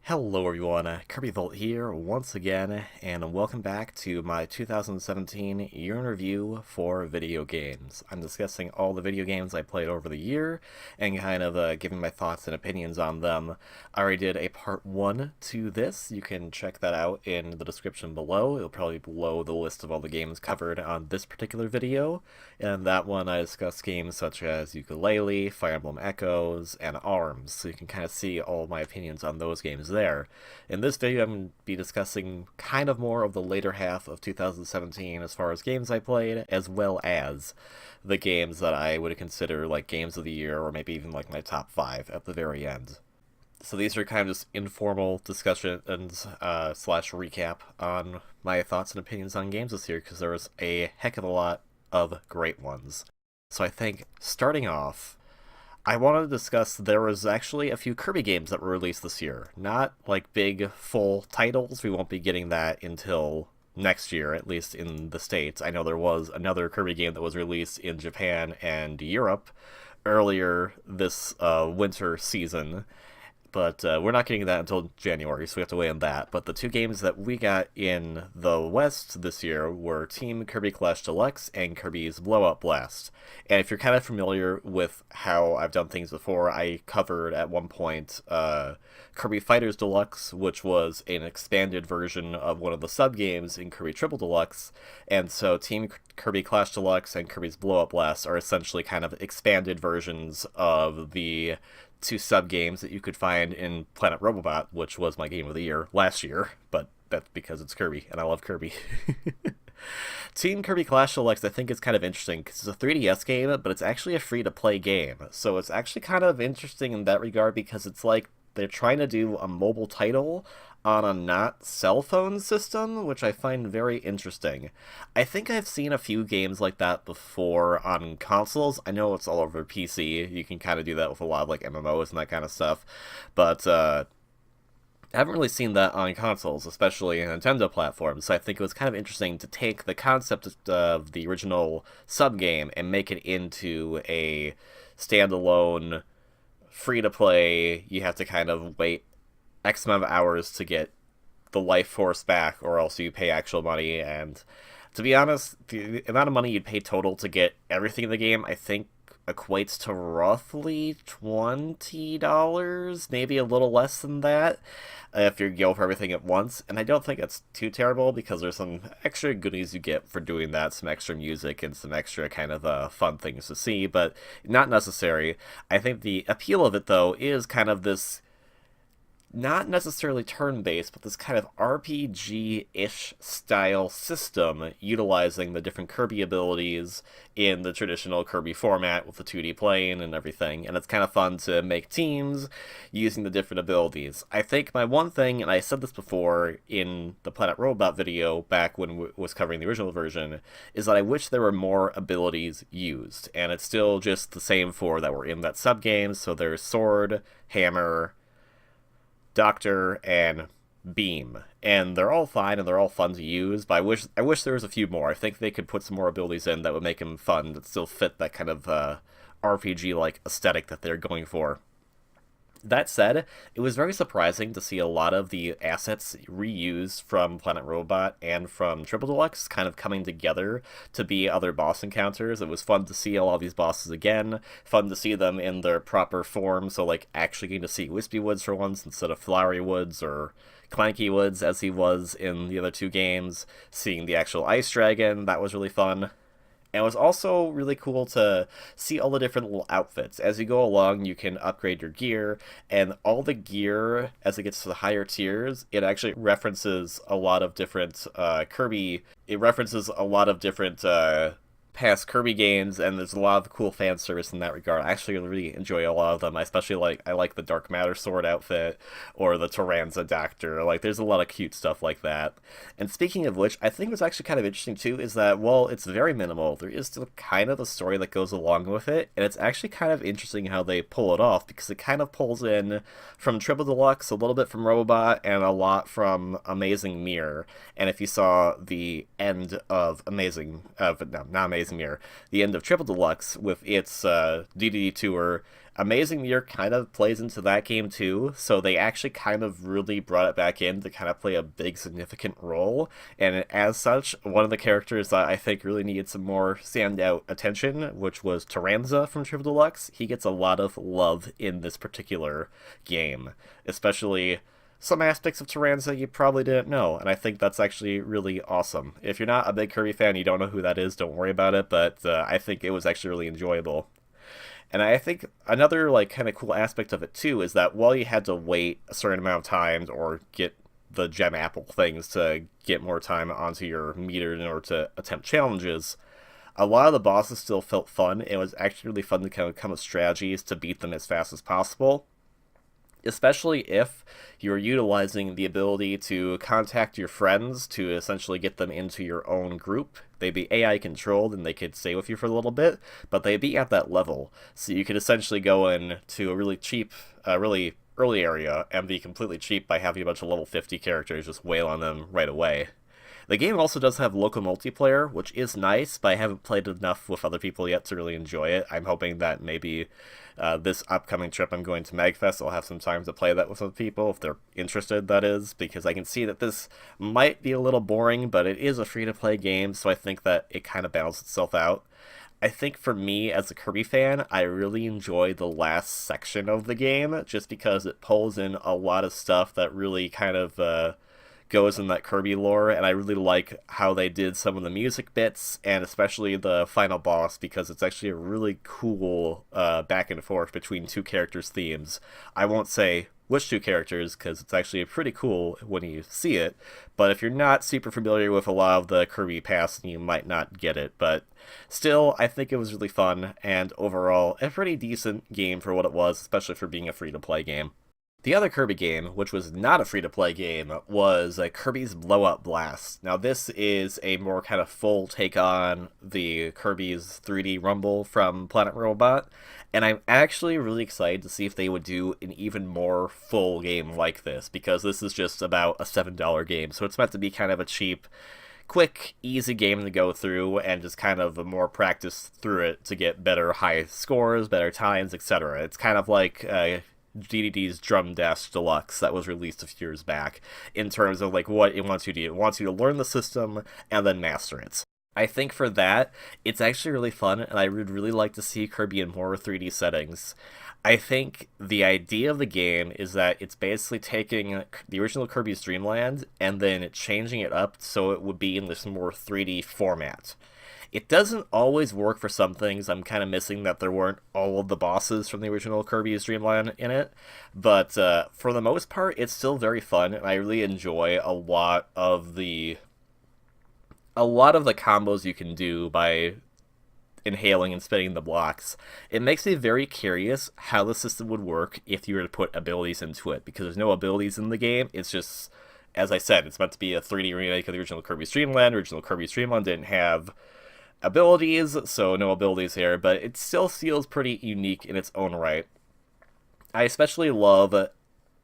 Hello everyone, KirbyVolt here once again, and welcome back to my 2017 year in review for video games. I'm discussing all the video games I played over the year, and kind of giving my thoughts and opinions on them. I already did a part 1 to this. You can check that out in the description below. It'll probably be below the list of all the games covered on this particular video. And that one I discussed games such as Ukulele, Fire Emblem Echoes, and ARMS, so you can kind of see all my opinions on those games there. In this video, I'm going to be discussing kind of more of the later half of 2017 as far as games I played, as well as the games that I would consider like games of the year, or maybe even like my top 5 at the very end. So these are kind of just informal discussions slash recap on my thoughts and opinions on games this year, because there was a heck of a lot of great ones. So I think, starting off, I wanted to discuss there was actually a few Kirby games that were released this year. Not like big, full titles. We won't be getting that until next year, at least in the States. I know there was another Kirby game that was released in Japan and Europe earlier this winter season, but we're not getting that until January, so we have to wait on that. But the two games that we got in the West this year were Team Kirby Clash Deluxe and Kirby's Blowout Blast. And if you're kind of familiar with how I've done things before, I covered at one point Kirby Fighters Deluxe, which was an expanded version of one of the sub-games in Kirby Triple Deluxe. And so Team Kirby Clash Deluxe and Kirby's Blowout Blast are essentially kind of expanded versions of the two sub-games that you could find in Planet Robobot, which was my game of the year last year, but that's because it's Kirby, and I love Kirby. Team Kirby Clash Deluxe, I think, is kind of interesting, because it's a 3DS game, but it's actually a free-to-play game, so it's actually kind of interesting in that regard, because it's like they're trying to do a mobile title on a not cell phone system, which I find very interesting. I think I've seen a few games like that before on consoles. I know it's all over PC. You can kind of do that with a lot of like MMOs and that kind of stuff, but I haven't really seen that on consoles, especially in Nintendo platforms, so I think it was kind of interesting to take the concept of the original sub-game and make it into a standalone, free-to-play, you have to kind of wait X amount of hours to get the life force back, or else you pay actual money. And to be honest, the amount of money you'd pay total to get everything in the game, I think, equates to roughly $20, maybe a little less than that, if you go for everything at once. And I don't think it's too terrible, because there's some extra goodies you get for doing that, some extra music and some extra kind of fun things to see, but not necessary. I think the appeal of it, though, is kind of this not necessarily turn-based, but this kind of RPG-ish style system, utilizing the different Kirby abilities in the traditional Kirby format with the 2D plane and everything, and it's kind of fun to make teams using the different abilities. I think my one thing, and I said this before in the Planet Robot video back when I was covering the original version, is that I wish there were more abilities used, and it's still just the same four that were in that sub-game. So there's Sword, Hammer, Doctor, and Beam, and they're all fine and they're all fun to use, but I wish there was a few more. I think they could put some more abilities in that would make them fun, that still fit that kind of RPG-like aesthetic that they're going for. That said, it was very surprising to see a lot of the assets reused from Planet Robot and from Triple Deluxe kind of coming together to be other boss encounters. It was fun to see a lot of these bosses again, fun to see them in their proper form, so like actually getting to see Wispy Woods for once instead of Flowery Woods or Clanky Woods as he was in the other two games, seeing the actual Ice Dragon, that was really fun. And it was also really cool to see all the different little outfits. As you go along, you can upgrade your gear, and all the gear, as it gets to the higher tiers, it actually references a lot of different Kirby. It references a lot of different past Kirby games, and there's a lot of cool fan service in that regard. I actually really enjoy a lot of them. I especially I like the Dark Matter sword outfit, or the Taranza Doctor. Like, there's a lot of cute stuff like that. And speaking of which, I think what's actually kind of interesting too is that, while it's very minimal, there is still kind of a story that goes along with it, and it's actually kind of interesting how they pull it off, because it kind of pulls in from Triple Deluxe, a little bit from Robobot, and a lot from Amazing Mirror. And if you saw the end of not Amazing Mirror, the end of Triple Deluxe with its DDD tour, Amazing Year kind of plays into that game too, so they actually kind of really brought it back in to kind of play a big significant role, and as such, one of the characters that I think really needed some more standout attention, which was Taranza from Deluxe. He gets a lot of love in this particular game, especially some aspects of Taranza you probably didn't know, and I think that's actually really awesome. If you're not a big Kirby fan, you don't know who that is, don't worry about it, but I think it was actually really enjoyable. And I think another like kind of cool aspect of it too is that while you had to wait a certain amount of times or get the gem apple things to get more time onto your meter in order to attempt challenges, a lot of the bosses still felt fun. It was actually really fun to kind of come with strategies to beat them as fast as possible, especially if you're utilizing the ability to contact your friends to essentially get them into your own group. They'd be AI controlled and they could stay with you for a little bit, but they'd be at that level. So you could essentially go in to a really cheap, really early area and be completely cheap by having a bunch of level 50 characters just wail on them right away. The game also does have local multiplayer, which is nice, but I haven't played enough with other people yet to really enjoy it. I'm hoping that maybe this upcoming trip I'm going to MagFest, I'll have some time to play that with other people, if they're interested, that is, because I can see that this might be a little boring, but it is a free-to-play game, so I think that it kind of balances itself out. I think for me, as a Kirby fan, I really enjoy the last section of the game, just because it pulls in a lot of stuff that really kind of goes in that Kirby lore, and I really like how they did some of the music bits, and especially the final boss, because it's actually a really cool back and forth between two characters' themes. I won't say which two characters, because it's actually pretty cool when you see it, but if you're not super familiar with a lot of the Kirby past, you might not get it, but still, I think it was really fun, and overall, a pretty decent game for what it was, especially for being a free-to-play game. The other Kirby game, which was not a free-to-play game, was Kirby's Blowout Blast. Now this is a more kind of full take on the Kirby's 3D Rumble from Planet Robot, and I'm actually really excited to see if they would do an even more full game like this, because this is just about a $7 game, so it's meant to be kind of a cheap, quick, easy game to go through, and just kind of a more practice through it to get better high scores, better times, etc. It's kind of like DDD's Drum Dash Deluxe that was released a few years back, in terms of like what it wants you to do. It wants you to learn the system and then master it. I think for that, it's actually really fun, and I would really like to see Kirby in more 3D settings. I think the idea of the game is that it's basically taking the original Kirby's Dream Land and then changing it up so it would be in this more 3D format. It doesn't always work for some things. I'm kind of missing that there weren't all of the bosses from the original Kirby's Dream Land in it, but for the most part, it's still very fun, and I really enjoy a lot of the combos you can do by inhaling and spinning the blocks. It makes me very curious how the system would work if you were to put abilities into it, because there's no abilities in the game. It's just, as I said, it's meant to be a 3D remake of the original Kirby's Dream Land. Original Kirby's Dream Land didn't have abilities, so no abilities here, but it still feels pretty unique in its own right. I especially love,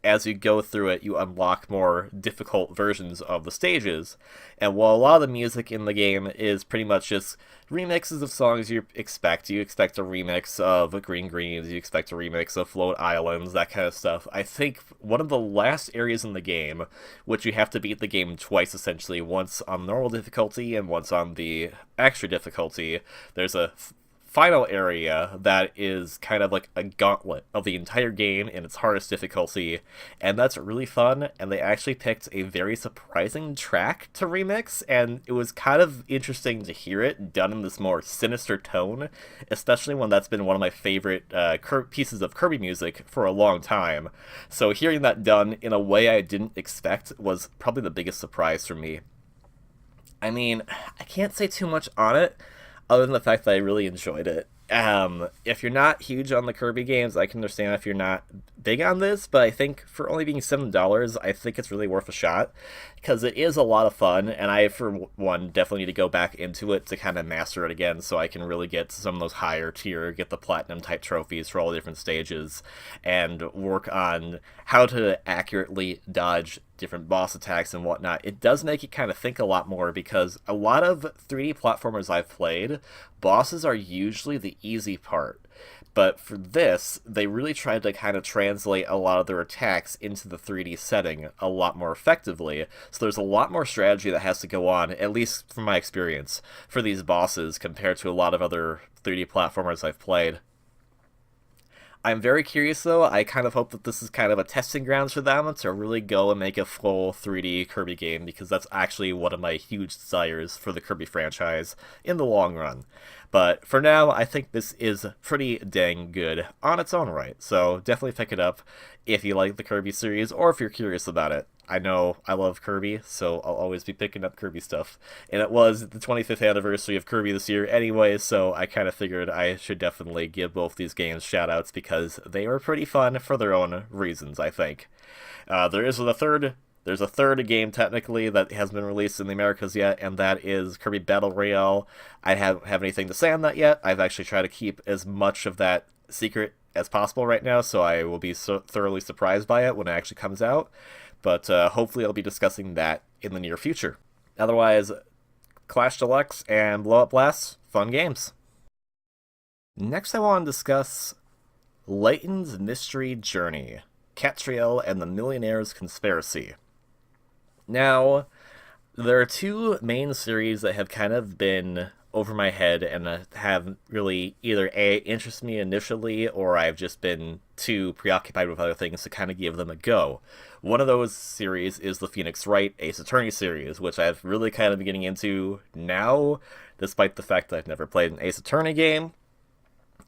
as you go through it, you unlock more difficult versions of the stages, and while a lot of the music in the game is pretty much just remixes of songs you expect a remix of Green Greens, you expect a remix of Float Islands, that kind of stuff. I think one of the last areas in the game, which you have to beat the game twice essentially, once on normal difficulty and once on the extra difficulty, there's a final area that is kind of like a gauntlet of the entire game in its hardest difficulty, and that's really fun, and they actually picked a very surprising track to remix, and it was kind of interesting to hear it done in this more sinister tone, especially when that's been one of my favorite pieces of Kirby music for a long time. So hearing that done in a way I didn't expect was probably the biggest surprise for me. I mean, I can't say too much on it, other than the fact that I really enjoyed it. If you're not huge on the Kirby games, I can understand if you're not big on this, but I think for only being $7, I think it's really worth a shot, because it is a lot of fun, and I, for one, definitely need to go back into it to kind of master it again, so I can really get to some of those higher tier, get the platinum-type trophies for all the different stages, and work on how to accurately dodge different boss attacks and whatnot, it does make you kind of think a lot more, because a lot of 3D platformers I've played, bosses are usually the easy part. But for this, they really tried to kind of translate a lot of their attacks into the 3D setting a lot more effectively. So there's a lot more strategy that has to go on, at least from my experience, for these bosses compared to a lot of other 3D platformers I've played. I'm very curious, though. I kind of hope that this is kind of a testing grounds for them to really go and make a full 3D Kirby game, because that's actually one of my huge desires for the Kirby franchise in the long run. But for now, I think this is pretty dang good on its own right, so definitely pick it up if you like the Kirby series, or if you're curious about it. I know I love Kirby, so I'll always be picking up Kirby stuff. And it was the 25th anniversary of Kirby this year anyway, so I kind of figured I should definitely give both these games shoutouts, because they were pretty fun for their own reasons, I think. There's a third game, technically, that hasn't been released in the Americas yet, and that is Kirby Battle Royale. I haven't have anything to say on that yet. I've actually tried to keep as much of that secret as possible right now, so I will be so thoroughly surprised by it when it actually comes out. But hopefully I'll be discussing that in the near future. Otherwise, Clash Deluxe and Blowout Blast, fun games. Next I want to discuss Layton's Mystery Journey, Katrielle and the Millionaire's Conspiracy. Now, there are two main series that have kind of been over my head and have really either A, interested me initially, or I've just been too preoccupied with other things to kind of give them a go. One of those series is the Phoenix Wright Ace Attorney series, which I've really kind of been getting into now, despite the fact that I've never played an Ace Attorney game.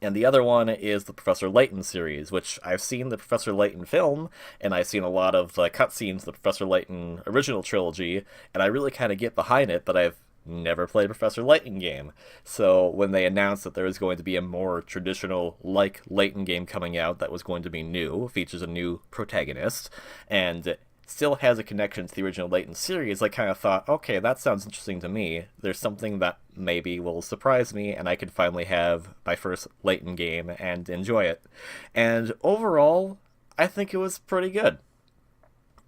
And the other one is the Professor Layton series, which I've seen the Professor Layton film, and I've seen a lot of cutscenes of the Professor Layton original trilogy, and I really kind of get behind it, but I've never played a Professor Layton game. So when they announced that there was going to be a more traditional, Layton game coming out that was going to be new, features a new protagonist, and still has a connection to the original Layton series, I kind of thought, okay, that sounds interesting to me. There's something that maybe will surprise me, and I could finally have my first Layton game and enjoy it. And overall, I think it was pretty good.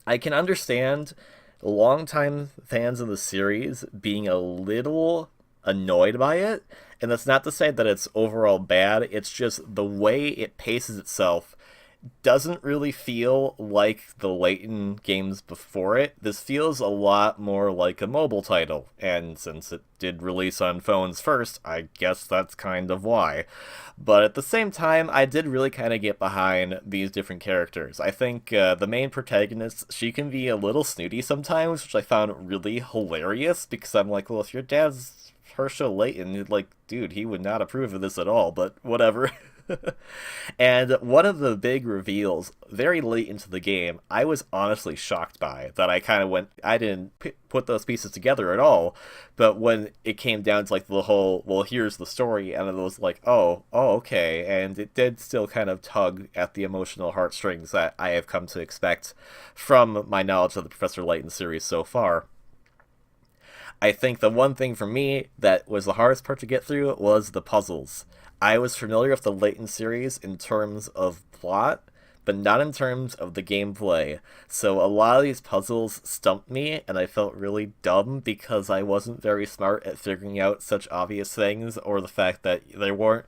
I can understand longtime fans of the series being a little annoyed by it, and that's not to say that it's overall bad, it's just the way it paces itself doesn't really feel like the Layton games before it. This feels a lot more like a mobile title, and since it did release on phones first, I guess that's kind of why. But at the same time, I did really kind of get behind these different characters. I think the main protagonist, she can be a little snooty sometimes, which I found really hilarious, because I'm like, well, if your dad's Herschel Layton, like, dude, he would not approve of this at all, but whatever. And one of the big reveals very late into the game, I was honestly shocked by, that I kind of went, I didn't put those pieces together at all, but when it came down to like the whole, well, here's the story, and it was like, oh, okay, and it did still kind of tug at the emotional heartstrings that I have come to expect from my knowledge of the Professor Layton series so far. I think the one thing for me that was the hardest part to get through was the puzzles. I was familiar with the Layton series in terms of plot, but not in terms of the gameplay. So a lot of these puzzles stumped me, and I felt really dumb because I wasn't very smart at figuring out such obvious things, or the fact that they weren't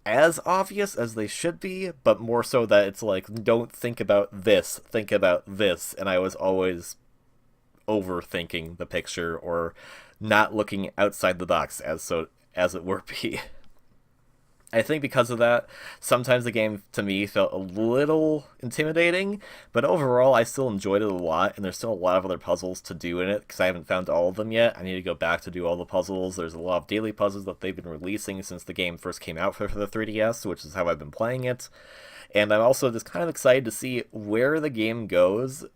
as obvious as they should be, but more so that it's like, don't think about this, think about this, and I was always overthinking the picture or not looking outside the box, as it were be. I think because of that, sometimes the game to me felt a little intimidating, but overall I still enjoyed it a lot, and there's still a lot of other puzzles to do in it because I haven't found all of them yet. I need to go back to do all the puzzles. There's a lot of daily puzzles that they've been releasing since the game first came out for the 3DS, which is how I've been playing it. And I'm also just kind of excited to see where the game goes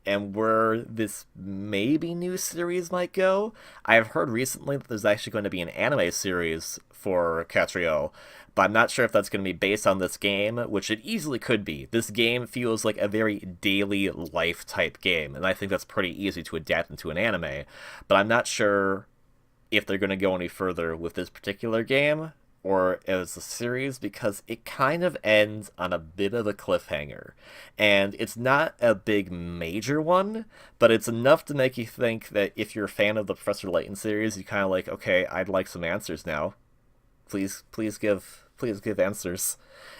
and where this maybe new series might go. I've heard recently that there's actually going to be an anime series for Katrielle, but I'm not sure if that's going to be based on this game, which it easily could be. This game feels like a very daily life type game, and I think that's pretty easy to adapt into an anime, but I'm not sure if they're going to go any further with this particular game, or as a series because it kind of ends on a bit of a cliffhanger. And it's not a big major one, but it's enough to make you think that if you're a fan of the Professor Layton series, you kind of like, okay, I'd like some answers now. Please give answers.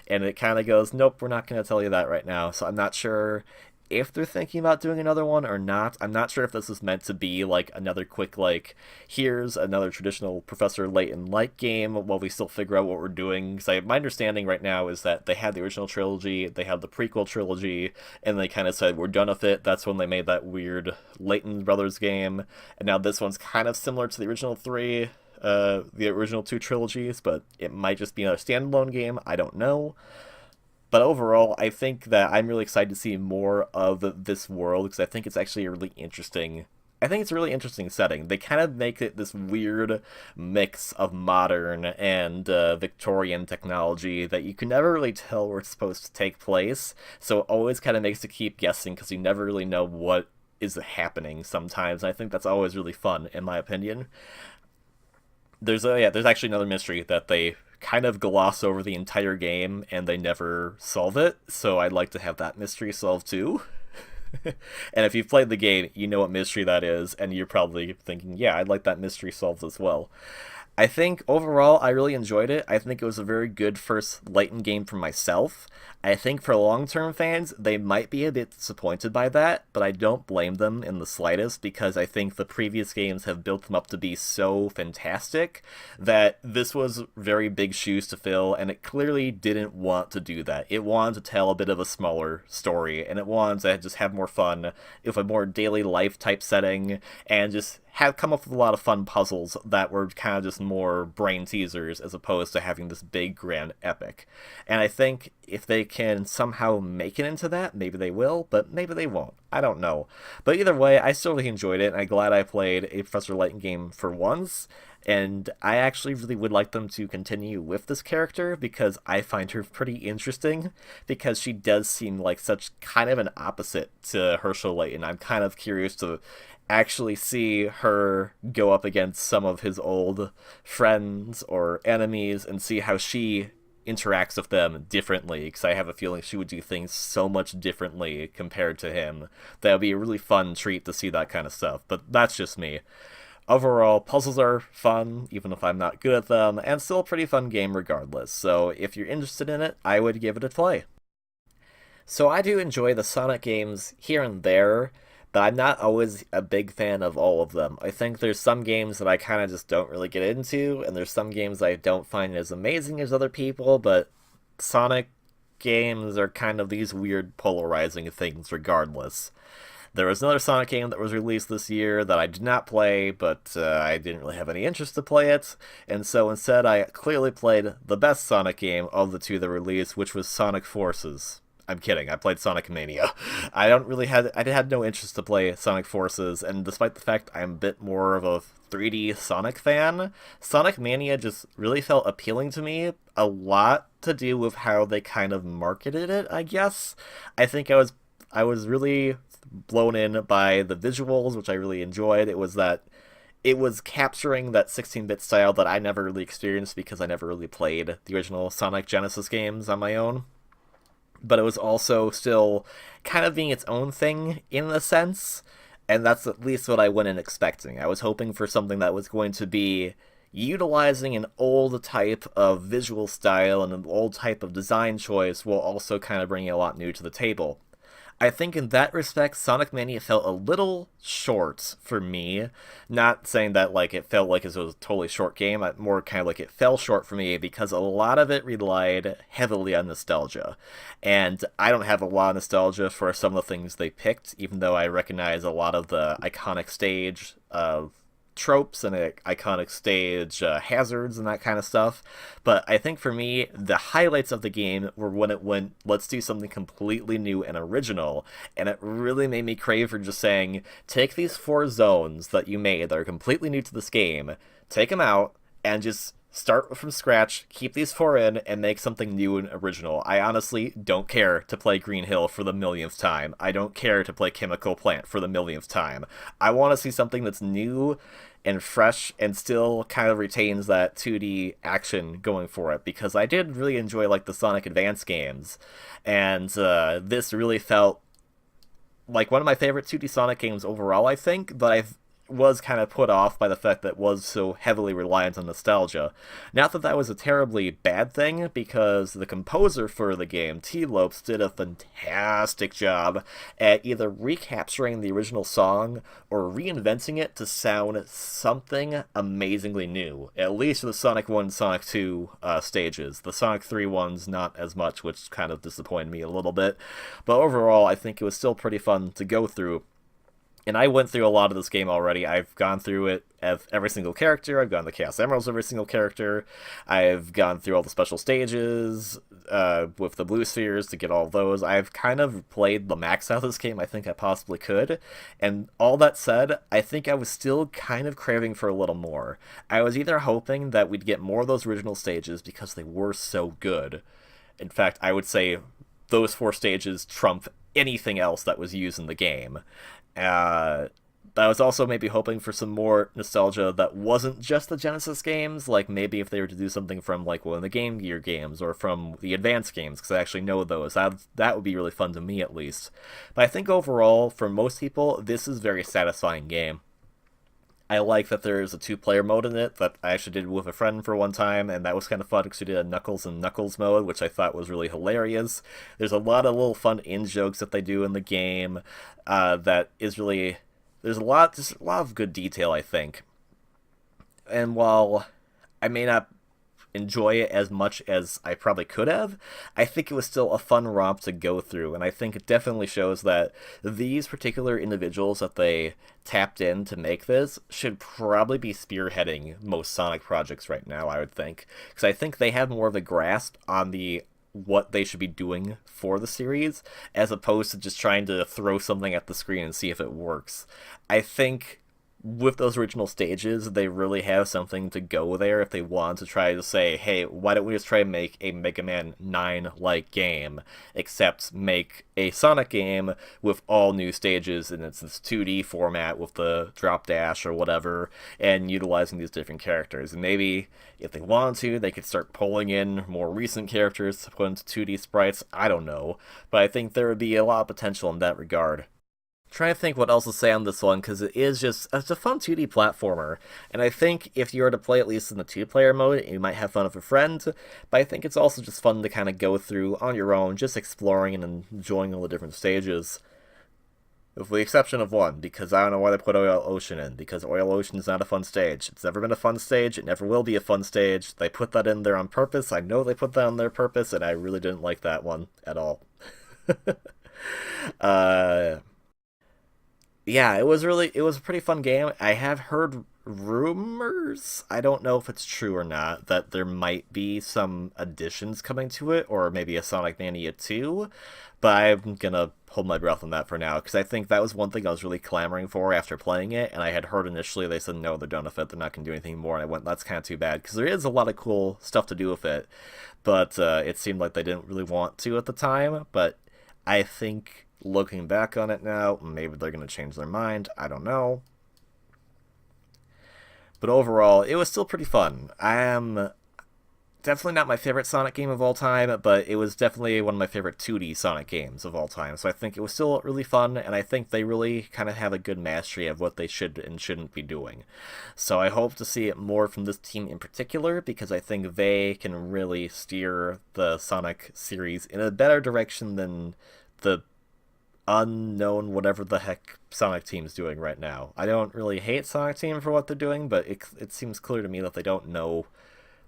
And it kind of goes, nope, we're not going to tell you that right now. So I'm not sure if they're thinking about doing another one or not. I'm not sure if this is meant to be like another quick, like, here's another traditional Professor Layton like game while we still figure out what we're doing. Because my understanding right now is that they had the original trilogy, they had the prequel trilogy, and they kind of said we're done with it. That's when they made that weird Layton Brothers game, and now this one's kind of similar to the original three. The original two trilogies, but it might just be another standalone game. I don't know. But overall, I think that I'm really excited to see more of this world because I think it's actually a really interesting. I think it's a really interesting setting. They kind of make it this weird mix of modern and Victorian technology that you can never really tell where it's supposed to take place. So it always kind of makes you keep guessing because you never really know what is happening sometimes. I think that's always really fun, in my opinion. There's actually another mystery that they kind of gloss over the entire game and they never solve it, so I'd like to have that mystery solved too. And if you've played the game, you know what mystery that is, and you're probably thinking, yeah, I'd like that mystery solved as well. I think overall I really enjoyed it. I think it was a very good first Layton game for myself. I think for long-term fans, they might be a bit disappointed by that, but I don't blame them in the slightest because I think the previous games have built them up to be so fantastic that this was very big shoes to fill, and it clearly didn't want to do that. It wanted to tell a bit of a smaller story, and it wanted to just have more fun with a more daily life type setting, and just have come up with a lot of fun puzzles that were kind of just more brain teasers as opposed to having this big grand epic. And I think if they can somehow make it into that, maybe they will, but maybe they won't. I don't know. But either way, I still really enjoyed it, and I'm glad I played a Professor Layton game for once. And I actually really would like them to continue with this character because I find her pretty interesting because she does seem like such kind of an opposite to Herschel Layton. I'm kind of curious to actually see her go up against some of his old friends or enemies and see how she interacts with them differently, because I have a feeling she would do things so much differently compared to him. That would be a really fun treat to see that kind of stuff, but that's just me. Overall, puzzles are fun, even if I'm not good at them, and still a pretty fun game regardless, so if you're interested in it, I would give it a play. So I do enjoy the Sonic games here and there, but I'm not always a big fan of all of them. I think there's some games that I kind of just don't really get into, and there's some games I don't find as amazing as other people, but Sonic games are kind of these weird polarizing things regardless. There was another Sonic game that was released this year that I did not play, but I didn't really have any interest to play it, and so instead I clearly played the best Sonic game of the two that released, which was Sonic Forces. I'm kidding, I played Sonic Mania. I had no interest to play Sonic Forces, and despite the fact I'm a bit more of a 3D Sonic fan, Sonic Mania just really felt appealing to me, a lot to do with how they kind of marketed it, I guess. I think I was really blown in by the visuals, which I really enjoyed. It was capturing that 16-bit style that I never really experienced because I never really played the original Sonic Genesis games on my own. But it was also still kind of being its own thing in a sense, and that's at least what I went in expecting. I was hoping for something that was going to be utilizing an old type of visual style and an old type of design choice while also kind of bringing a lot new to the table. I think in that respect, Sonic Mania felt a little short for me. Not saying that like it felt like it was a totally short game, more kind of like it fell short for me because a lot of it relied heavily on nostalgia. And I don't have a lot of nostalgia for some of the things they picked, even though I recognize a lot of the iconic stage tropes and iconic stage hazards and that kind of stuff. But I think for me, the highlights of the game were when it went, let's do something completely new and original. And it really made me crave for just saying, take these 4 zones that you made that are completely new to this game, take them out, and just start from scratch, keep these four in, and make something new and original. I honestly don't care to play Green Hill for the millionth time. I don't care to play Chemical Plant for the millionth time. I want to see something that's new and fresh and still kind of retains that 2D action going for it, because I did really enjoy like the Sonic Advance games, and this really felt like one of my favorite 2D Sonic games overall, I think, but I was kind of put off by the fact that it was so heavily reliant on nostalgia. Not that that was a terribly bad thing, because the composer for the game, T-Lopes, did a fantastic job at either recapturing the original song or reinventing it to sound something amazingly new. At least for the Sonic 1 and Sonic 2 stages. The Sonic 3 ones, not as much, which kind of disappointed me a little bit. But overall, I think it was still pretty fun to go through. And I went through a lot of this game already. I've gone through it as every single character. I've gone the Chaos Emeralds every single character. I've gone through all the special stages with the blue spheres to get all those. I've kind of played the max out of this game I think I possibly could. And all that said, I think I was still kind of craving for a little more. I was either hoping that we'd get more of those original stages because they were so good. In fact, I would say those four stages trump anything else that was used in the game. But I was also maybe hoping for some more nostalgia that wasn't just the Genesis games, like maybe if they were to do something from like one of the Game Gear games or from the Advance games, because I actually know those. That would be really fun to me at least. But I think overall, for most people, this is a very satisfying game. I like that there's a two-player mode in it that I actually did with a friend for one time, and that was kind of fun because we did a Knuckles and Knuckles mode, which I thought was really hilarious. There's a lot of little fun in-jokes that they do in the game that is really... There's just a lot of good detail, I think. And while I may not enjoy it as much as I probably could have, I think it was still a fun romp to go through, and I think it definitely shows that these particular individuals that they tapped in to make this should probably be spearheading most Sonic projects right now, I would think, because I think they have more of a grasp on what they should be doing for the series, as opposed to just trying to throw something at the screen and see if it works. I think with those original stages, they really have something to go there if they want to try to say, hey, why don't we just try and make a Mega Man 9-like game, except make a Sonic game with all new stages in its 2D format with the drop dash or whatever, and utilizing these different characters. And maybe if they wanted to, they could start pulling in more recent characters to put into 2D sprites. I don't know, but I think there would be a lot of potential in that regard. Trying to think what else to say on this one, because it's a fun 2D platformer, and I think if you were to play at least in the two-player mode, you might have fun with a friend, but I think it's also just fun to kind of go through on your own, just exploring and enjoying all the different stages. With the exception of one, because I don't know why they put Oil Ocean in, because Oil Ocean is not a fun stage. It's never been a fun stage, it never will be a fun stage. They put that in there on purpose, I know they put that on their purpose, and I really didn't like that one at all. Yeah, it was a pretty fun game. I have heard rumors, I don't know if it's true or not, that there might be some additions coming to it, or maybe a Sonic Mania 2, but I'm gonna hold my breath on that for now, because I think that was one thing I was really clamoring for after playing it, and I had heard initially they said no, they're done with it, they're not gonna do anything more, and I went, that's kind of too bad, because there is a lot of cool stuff to do with it, but it seemed like they didn't really want to at the time, but I think looking back on it now, maybe they're going to change their mind. I don't know. But overall, it was still pretty fun. I am definitely not my favorite Sonic game of all time, but it was definitely one of my favorite 2D Sonic games of all time. So I think it was still really fun, and I think they really kind of have a good mastery of what they should and shouldn't be doing. So I hope to see it more from this team in particular, because I think they can really steer the Sonic series in a better direction than the unknown whatever the heck Sonic Team's doing right now. I don't really hate Sonic Team for what they're doing, but it seems clear to me that they don't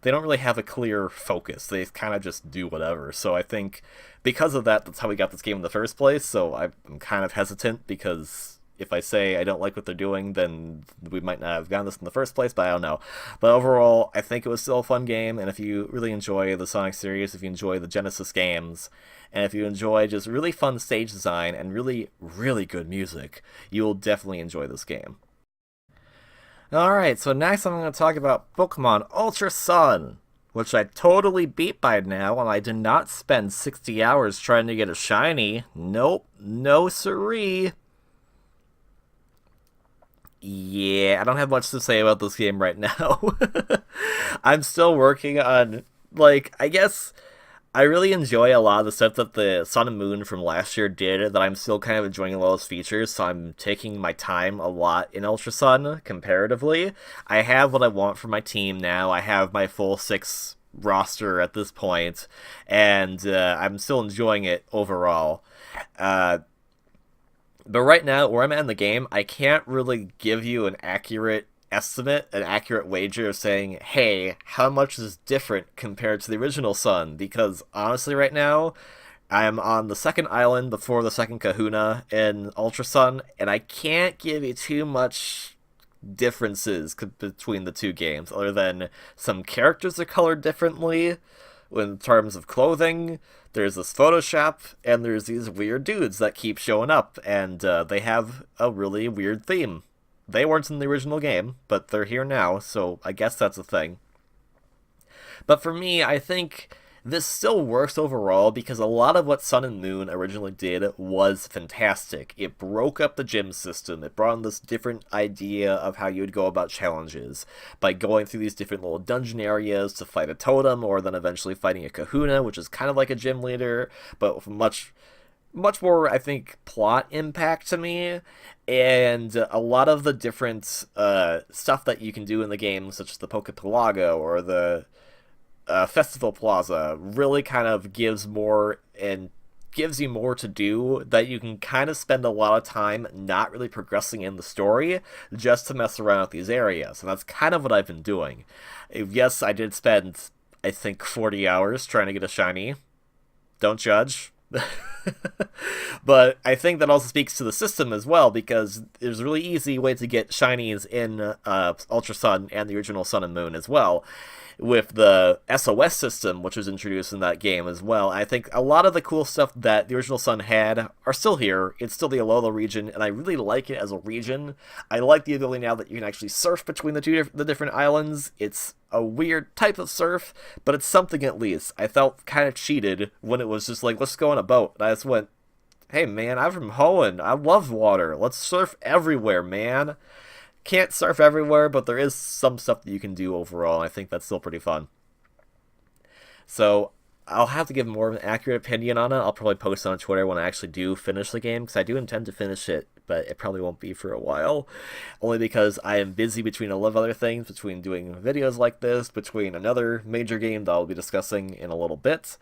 really have a clear focus. They kind of just do whatever. So I think because of that, that's how we got this game in the first place. So I'm kind of hesitant, because if I say I don't like what they're doing, then we might not have gotten this in the first place, but I don't know. But overall, I think it was still a fun game, and if you really enjoy the Sonic series, if you enjoy the Genesis games, and if you enjoy just really fun stage design and really, really good music, you will definitely enjoy this game. Alright, so next I'm going to talk about Pokemon Ultra Sun, which I totally beat by now, and I did not spend 60 hours trying to get a shiny. Nope, no siree. Yeah, I don't have much to say about this game right now. I'm still working on, I guess I really enjoy a lot of the stuff that the Sun and Moon from last year did, that I'm still kind of enjoying a lot of those features, so I'm taking my time a lot in Ultra Sun, comparatively. I have what I want for my team now. I have my full 6 roster at this point, and I'm still enjoying it overall. Uh, but right now, where I'm at in the game, I can't really give you an accurate estimate, an accurate wager of saying, hey, how much is different compared to the original Sun? Because honestly, right now, I'm on the second island before the second Kahuna in Ultra Sun, and I can't give you too much differences between the two games, other than some characters are colored differently in terms of clothing. There's this Photoshop, and there's these weird dudes that keep showing up, and they have a really weird theme. They weren't in the original game, but they're here now, so I guess that's a thing. But for me, I think this still works overall because a lot of what Sun and Moon originally did was fantastic. It broke up the gym system. It brought in this different idea of how you would go about challenges by going through these different little dungeon areas to fight a totem, or then eventually fighting a Kahuna, which is kind of like a gym leader, but with much more, I think, plot impact to me, and a lot of the different stuff that you can do in the game, such as the Pokepelago or the Festival Plaza, really kind of gives more and gives you more to do, that you can kind of spend a lot of time not really progressing in the story, just to mess around with these areas, and that's kind of what I've been doing. Yes, I did spend, I think, 40 hours trying to get a shiny. Don't judge. But I think that also speaks to the system as well, because there's a really easy way to get shinies in Ultra Sun and the original Sun and Moon as well, with the SOS system, which was introduced in that game as well. I think a lot of the cool stuff that the original Sun had are still here. It's still the Alola region, and I really like it as a region. I like the ability now that you can actually surf between the different islands. It's a weird type of surf, but it's something at least. I felt kind of cheated when it was just like, let's go on a boat. And I just went, hey man, I'm from Hoenn. I love water. Let's surf everywhere, man. Can't surf everywhere, but there is some stuff that you can do overall, and I think that's still pretty fun. So I'll have to give more of an accurate opinion on it. I'll probably post on Twitter when I actually do finish the game, because I do intend to finish it, but it probably won't be for a while. Only because I am busy between a lot of other things, between doing videos like this, between another major game that I'll be discussing in a little bit,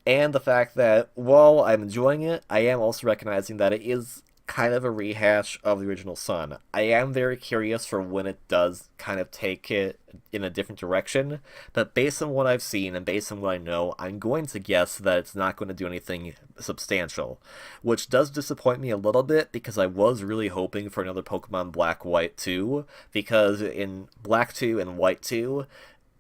and the fact that while I'm enjoying it, I am also recognizing that it is kind of a rehash of the original Sun. I am very curious for when it does kind of take it in a different direction, but based on what I've seen and based on what I know, I'm going to guess that it's not going to do anything substantial, which does disappoint me a little bit, because I was really hoping for another Pokemon Black White 2, because in Black 2 and White 2,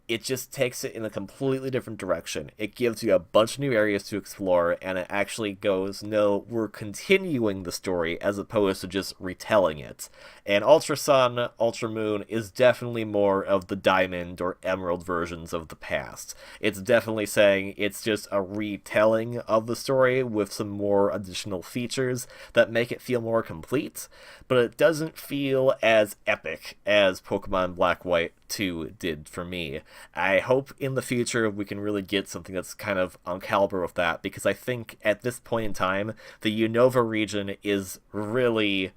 it just takes it in a completely different direction. It gives you a bunch of new areas to explore, and it actually goes, no, we're continuing the story as opposed to just retelling it. And Ultra Sun, Ultra Moon is definitely more of the Diamond or Emerald versions of the past. It's definitely saying it's just a retelling of the story with some more additional features that make it feel more complete, but it doesn't feel as epic as Pokemon Black White 2 did for me. I hope in the future we can really get something that's kind of on caliber with that, because I think at this point in time, the Unova region is really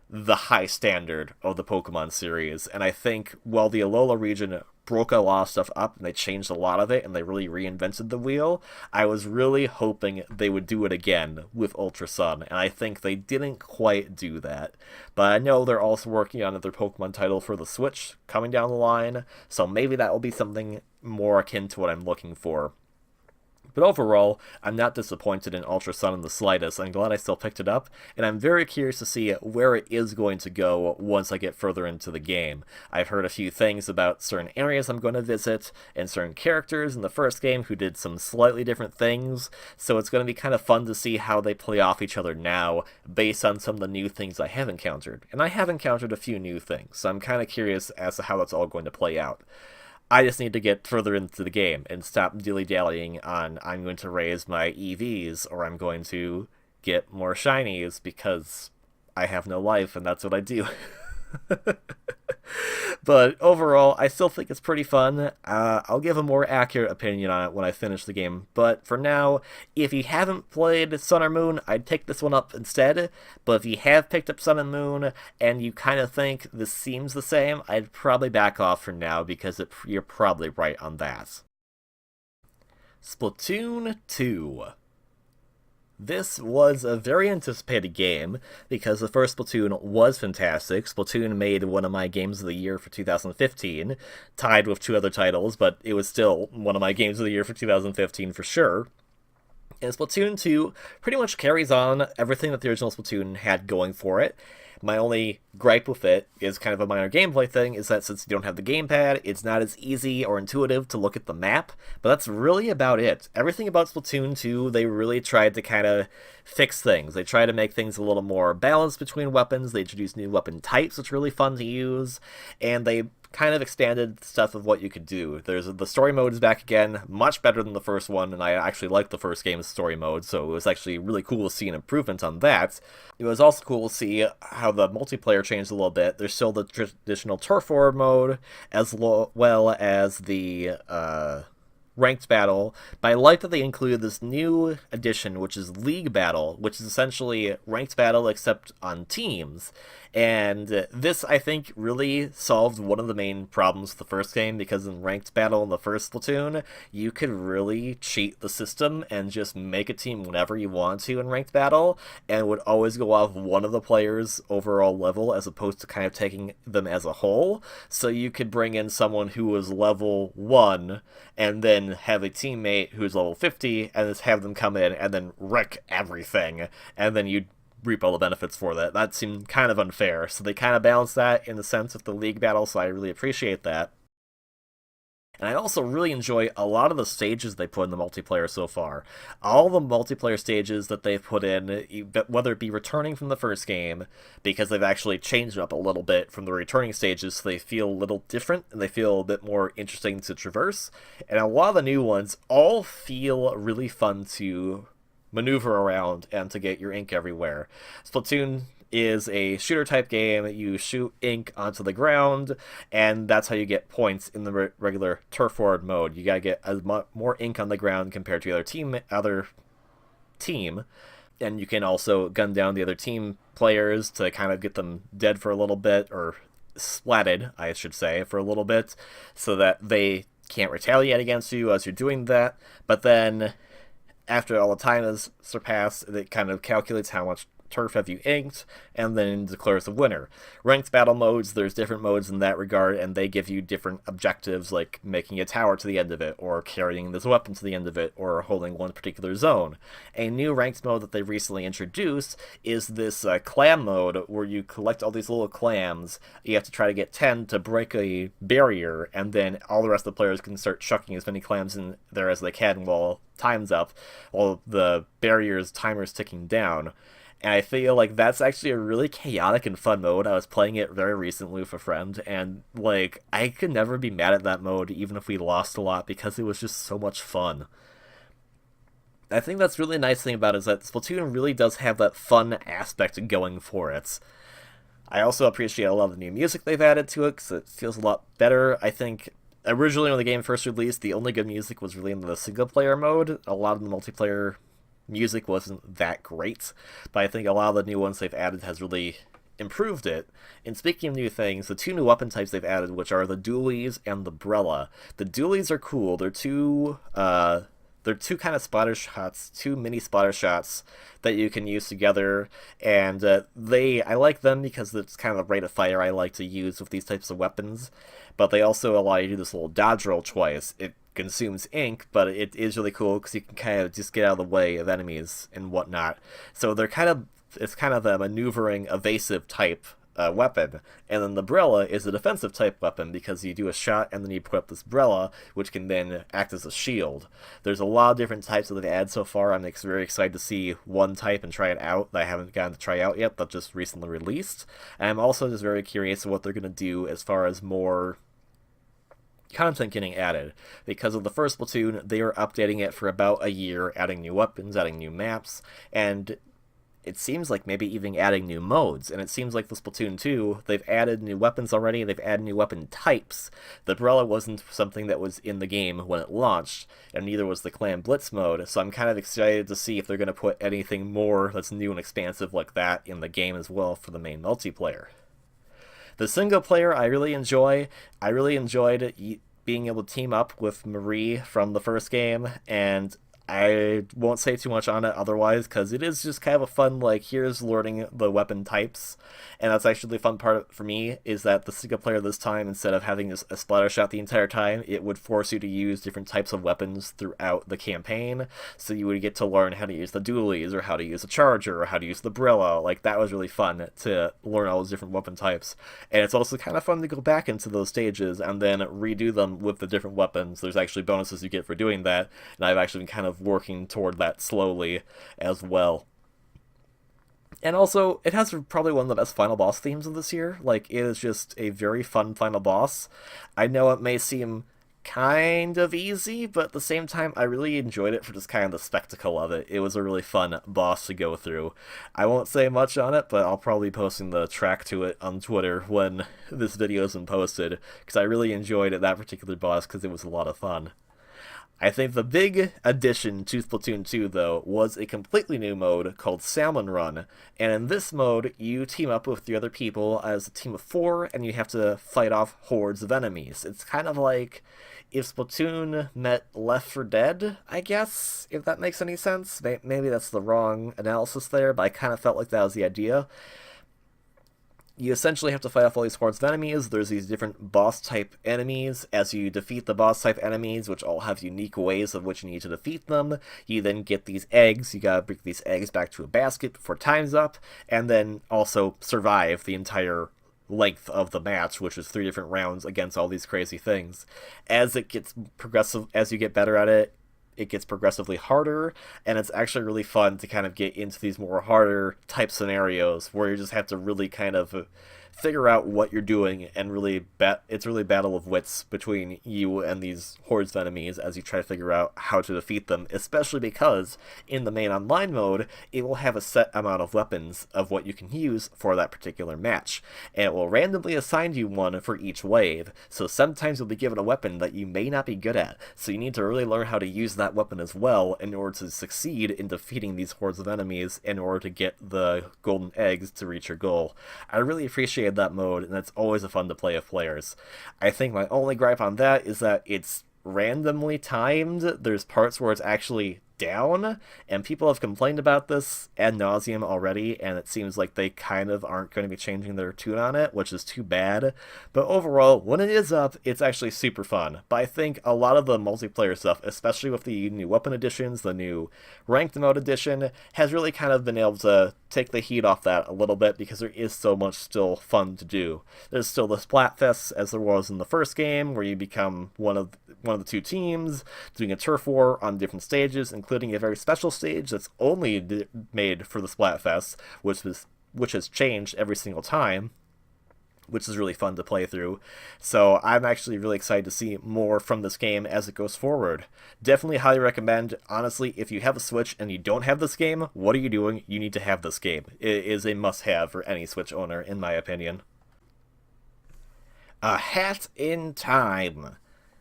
the high standard of the Pokemon series, and I think while the Alola region broke a lot of stuff up and they changed a lot of it and they really reinvented the wheel, I was really hoping they would do it again with Ultra Sun, and I think they didn't quite do that. But I know they're also working on another Pokemon title for the Switch coming down the line, so maybe that will be something more akin to what I'm looking for. But overall, I'm not disappointed in Ultra Sun in the slightest. I'm glad I still picked it up, and I'm very curious to see where it is going to go once I get further into the game. I've heard a few things about certain areas I'm going to visit, and certain characters in the first game who did some slightly different things, so it's going to be kind of fun to see how they play off each other now, based on some of the new things I have encountered. And I have encountered a few new things, so I'm kind of curious as to how that's all going to play out. I just need to get further into the game and stop dilly-dallying on I'm going to raise my EVs or I'm going to get more shinies because I have no life and that's what I do. But overall, I still think it's pretty fun. I'll give a more accurate opinion on it when I finish the game. But for now, if you haven't played Sun or Moon, I'd pick this one up instead. But if you have picked up Sun and Moon and you kind of think this seems the same, I'd probably back off for now because you're probably right on that. Splatoon 2. This was a very anticipated game because the first Splatoon was fantastic. Splatoon made one of my games of the year for 2015, tied with two other titles, but it was still one of my games of the year for 2015 for sure. And Splatoon 2 pretty much carries on everything that the original Splatoon had going for it. My only gripe with it is kind of a minor gameplay thing, is that since you don't have the gamepad, it's not as easy or intuitive to look at the map, but that's really about it. Everything about Splatoon 2, they really tried to kind of fix things. They tried to make things a little more balanced between weapons, they introduced new weapon types, which are really fun to use, and they kind of expanded stuff of what you could do. The story mode is back again, much better than the first one, and I actually liked the first game's story mode, so it was actually really cool to see an improvement on that. It was also cool to see how the multiplayer changed a little bit. There's still the traditional turf war mode, as well as the ranked battle, but I like that they included this new addition, which is League Battle, which is essentially ranked battle except on teams. And this, I think, really solved one of the main problems with the first game, because in ranked battle in the first Splatoon, you could really cheat the system and just make a team whenever you want to in ranked battle, and it would always go off one of the players' overall level as opposed to kind of taking them as a whole. So you could bring in someone who was level 1 and then have a teammate who's level 50 and just have them come in and then wreck everything, and then you'd reap all the benefits for that. That seemed kind of unfair, so they kind of balanced that in the sense of the league battle, so I really appreciate that. And I also really enjoy a lot of the stages they put in the multiplayer so far. All the multiplayer stages that they've put in, whether it be returning from the first game, because they've actually changed up a little bit from the returning stages, so they feel a little different, and they feel a bit more interesting to traverse. And a lot of the new ones all feel really fun to maneuver around and to get your ink everywhere. Splatoon is a shooter type game. You shoot ink onto the ground, and that's how you get points in the regular turf war mode. You gotta get more ink on the ground compared to the other team, and you can also gun down the other team players to kind of get them dead for a little bit, or splatted, I should say, for a little bit, so that they can't retaliate against you as you're doing that. But then after all the time has surpassed, it kind of calculates how much turf have you inked, and then declares the winner. Ranked battle modes, there's different modes in that regard, and they give you different objectives, like making a tower to the end of it, or carrying this weapon to the end of it, or holding one particular zone. A new ranked mode that they recently introduced is this clam mode, where you collect all these little clams. You have to try to get 10 to break a barrier, and then all the rest of the players can start chucking as many clams in there as they can while time's up, while the barrier's timer's ticking down. And I feel like that's actually a really chaotic and fun mode. I was playing it very recently with a friend, and like I could never be mad at that mode, even if we lost a lot, because it was just so much fun. I think that's really nice thing about it, is that Splatoon really does have that fun aspect going for it. I also appreciate a lot of the new music they've added to it, because it feels a lot better. I think originally when the game first released, the only good music was really in the single player mode. A lot of the multiplayer music wasn't that great, but I think a lot of the new ones they've added has really improved it. And speaking of new things, the two new weapon types they've added, which are the dualies and the brella. The dualies are cool. They're two kind of splatter shots, two mini splatter shots that you can use together, and I like them because it's kind of the rate of fire I like to use with these types of weapons, but they also allow you to do this little dodge roll twice. It consumes ink, but it is really cool because you can kind of just get out of the way of enemies and whatnot. So it's kind of a maneuvering, evasive type weapon. And then the Brella is a defensive type weapon because you do a shot and then you put up this Brella, which can then act as a shield. There's a lot of different types that they've added so far. I'm very excited to see one type and try it out that I haven't gotten to try out yet, that just recently released. And I'm also just very curious what they're going to do as far as more content getting added. Because of the first Splatoon, they are updating it for about a year, adding new weapons, adding new maps, and it seems like maybe even adding new modes. And it seems like the Splatoon 2, they've added new weapons already, they've added new weapon types. The Brella wasn't something that was in the game when it launched, and neither was the Clan Blitz mode, so I'm kind of excited to see if they're going to put anything more that's new and expansive like that in the game as well for the main multiplayer. The single player I really enjoy. I really enjoyed being able to team up with Marie from the first game, and I won't say too much on it otherwise, because it is just kind of a fun, like, here's learning the weapon types, and that's actually the fun part for me, is that the single player this time, instead of having a splatter shot the entire time, it would force you to use different types of weapons throughout the campaign, so you would get to learn how to use the dualies, or how to use a charger, or how to use the Brella. Like, that was really fun to learn all those different weapon types, and it's also kind of fun to go back into those stages and then redo them with the different weapons. There's actually bonuses you get for doing that, and I've actually been kind of working toward that slowly as well. And also, it has probably one of the best final boss themes of this year. Like, it is just a very fun final boss. I know it may seem kind of easy, but at the same time, I really enjoyed it for just kind of the spectacle of it. It was a really fun boss to go through. I won't say much on it, but I'll probably be posting the track to it on Twitter when this video has been posted, because I really enjoyed that particular boss because it was a lot of fun. I think the big addition to Splatoon 2, though, was a completely new mode called Salmon Run. And in this mode, you team up with 3 other people as a team of 4, and you have to fight off hordes of enemies. It's kind of like if Splatoon met Left 4 Dead, I guess, if that makes any sense. Maybe that's the wrong analysis there, but I kind of felt like that was the idea. You essentially have to fight off all these hordes of enemies. There's these different boss-type enemies. As you defeat the boss-type enemies, which all have unique ways of which you need to defeat them, you then get these eggs. You gotta bring these eggs back to a basket before time's up, and then also survive the entire length of the match, which is 3 different rounds against all these crazy things. As it gets progressive, as you get better at it, it gets progressively harder, and it's actually really fun to kind of get into these more harder type scenarios where you just have to really kind of figure out what you're doing, and really it's really battle of wits between you and these hordes of enemies as you try to figure out how to defeat them, especially because in the main online mode, it will have a set amount of weapons of what you can use for that particular match, and it will randomly assign you one for each wave, so sometimes you'll be given a weapon that you may not be good at, so you need to really learn how to use that weapon as well in order to succeed in defeating these hordes of enemies in order to get the golden eggs to reach your goal. I really appreciate that mode, and it's always a fun to play with players. I think my only gripe on that is that it's randomly timed. There's parts where it's actually down, and people have complained about this ad nauseum already, and it seems like they kind of aren't going to be changing their tune on it, which is too bad. But overall, when it is up, it's actually super fun. But I think a lot of the multiplayer stuff, especially with the new weapon additions, the new ranked mode edition, has really kind of been able to take the heat off that a little bit, because there is so much still fun to do. There's still the Splatfest, as there was in the first game, where you become one of the 2 teams, doing a turf war on different stages, including a very special stage that's only made for the Splatfest, which has changed every single time, which is really fun to play through. So I'm actually really excited to see more from this game as it goes forward. Definitely highly recommend. Honestly, if you have a Switch and you don't have this game, what are you doing? You need to have this game. It is a must-have for any Switch owner, in my opinion. A Hat in Time.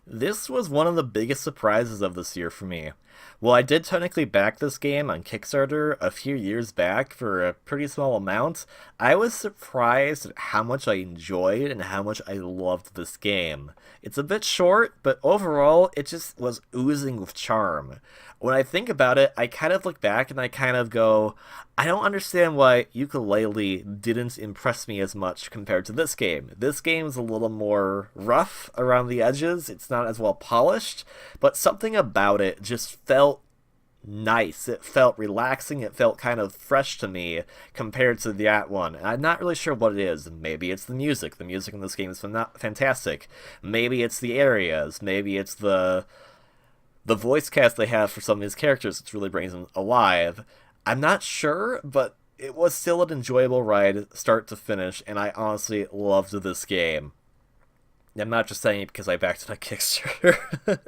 This was one of the biggest surprises of this year for me. Well, I did technically back this game on Kickstarter a few years back for a pretty small amount. I was surprised at how much I enjoyed and how much I loved this game. It's a bit short, but overall, it just was oozing with charm. When I think about it, I kind of look back and I kind of go, I don't understand why Ukulele didn't impress me as much compared to this game. This game is a little more rough around the edges, it's not as well polished, but something about it just felt nice. It felt relaxing, it felt kind of fresh to me compared to that one. And I'm not really sure what it is. Maybe it's the music. The music in this game is fantastic. Maybe it's the areas. Maybe it's the voice cast they have for some of these characters, which really brings them alive. I'm not sure, but it was still an enjoyable ride, start to finish, and I honestly loved this game. I'm not just saying it because I backed it on Kickstarter.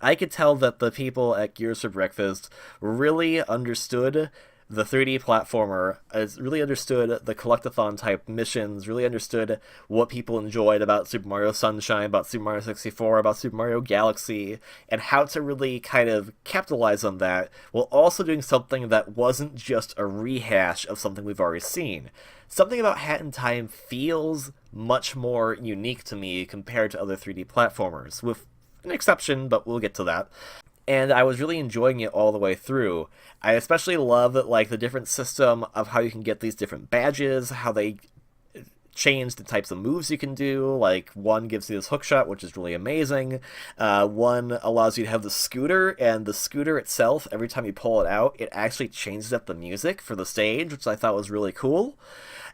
I could tell that the people at Gears for Breakfast really understood the 3D platformer, really understood the collectathon type missions, really understood what people enjoyed about Super Mario Sunshine, about Super Mario 64, about Super Mario Galaxy, and how to really kind of capitalize on that while also doing something that wasn't just a rehash of something we've already seen. Something about Hat in Time feels much more unique to me compared to other 3D platformers, with an exception, but we'll get to that. And I was really enjoying it all the way through. I especially love like the different system of how you can get these different badges, how they change the types of moves you can do. Like one gives you this hook shot, which is really amazing. One allows you to have the scooter, and the scooter itself, every time you pull it out, it actually changes up the music for the stage, which I thought was really cool.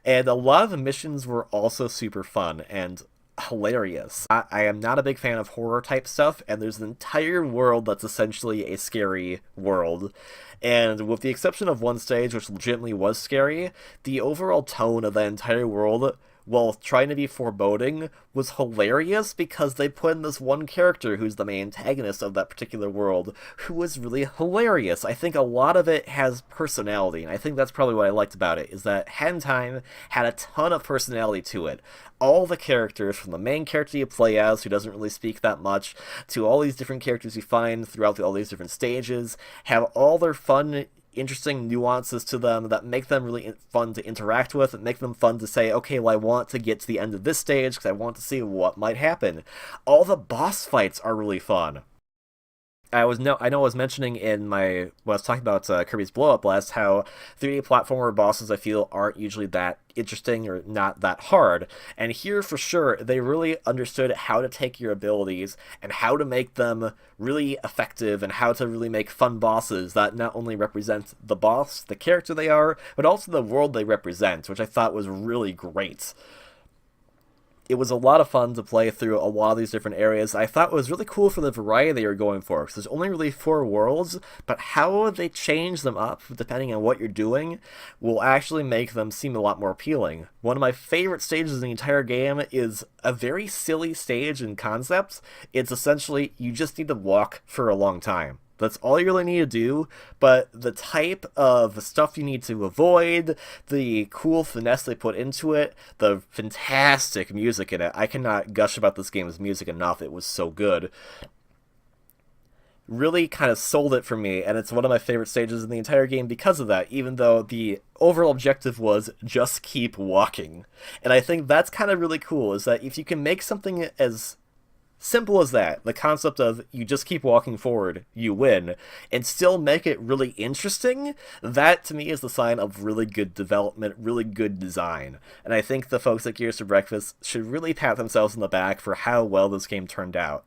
And a lot of the missions were also super fun and hilarious. I am not a big fan of horror type stuff, and there's an entire world that's essentially a scary world. And with the exception of one stage, which legitimately was scary, the overall tone of the entire world, while trying to be foreboding, was hilarious because they put in this one character who's the main antagonist of that particular world, who was really hilarious. I think a lot of it has personality, and I think that's probably what I liked about it, is that Hat in Time had a ton of personality to it. All the characters, from the main character you play as, who doesn't really speak that much, to all these different characters you find throughout all these different stages, have all their fun, interesting nuances to them that make them really fun to interact with, and make them fun to say, okay, well, I want to get to the end of this stage because I want to see what might happen. All the boss fights are really fun. I know I was mentioning when I was talking about Kirby's Blowout Blast how 3D platformer bosses I feel aren't usually that interesting or not that hard, and here for sure they really understood how to take your abilities and how to make them really effective and how to really make fun bosses that not only represent the boss, the character they are, but also the world they represent, which I thought was really great. It was a lot of fun to play through a lot of these different areas. I thought it was really cool for the variety they were going for, because there's only really 4 worlds, but how they change them up, depending on what you're doing, will actually make them seem a lot more appealing. One of my favorite stages in the entire game is a very silly stage in concept. It's essentially, you just need to walk for a long time. That's all you really need to do, but the type of stuff you need to avoid, the cool finesse they put into it, the fantastic music in it. I cannot gush about this game's music enough. It was so good. Really kind of sold it for me, and it's one of my favorite stages in the entire game because of that, even though the overall objective was just keep walking. And I think that's kind of really cool, is that if you can make something as simple as that, the concept of you just keep walking forward, you win, and still make it really interesting, that to me is the sign of really good development, really good design. And I think the folks at Gears for Breakfast should really pat themselves on the back for how well this game turned out.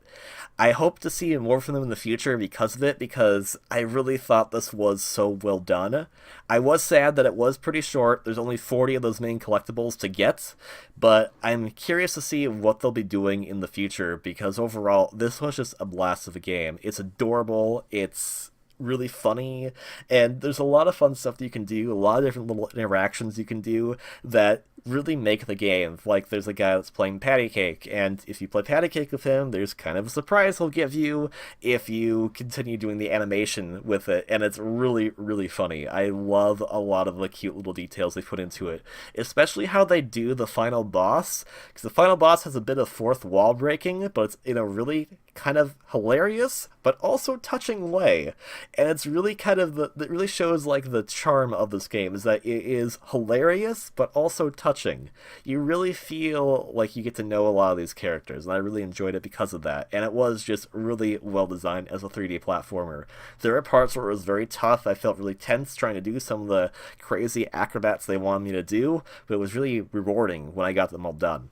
I hope to see more from them in the future because of it, because I really thought this was so well done. I was sad that it was pretty short. There's only 40 of those main collectibles to get, but I'm curious to see what they'll be doing in the future, because overall, this was just a blast of a game. It's adorable, it's really funny, and there's a lot of fun stuff that you can do, a lot of different little interactions you can do that really make the game. Like, there's a guy that's playing patty cake, and if you play patty cake with him, there's kind of a surprise he'll give you if you continue doing the animation with it, and it's really, really funny. I love a lot of the cute little details they put into it, especially how they do the final boss, because the final boss has a bit of fourth wall breaking, but it's in a really kind of hilarious but also touching way, and it's really kind of it really shows like the charm of this game, is that it is hilarious but also touching touching. You really feel like you get to know a lot of these characters, and I really enjoyed it because of that. And it was just really well designed as a 3D platformer. There were parts where it was very tough. I felt really tense trying to do some of the crazy acrobats they wanted me to do, but it was really rewarding when I got them all done.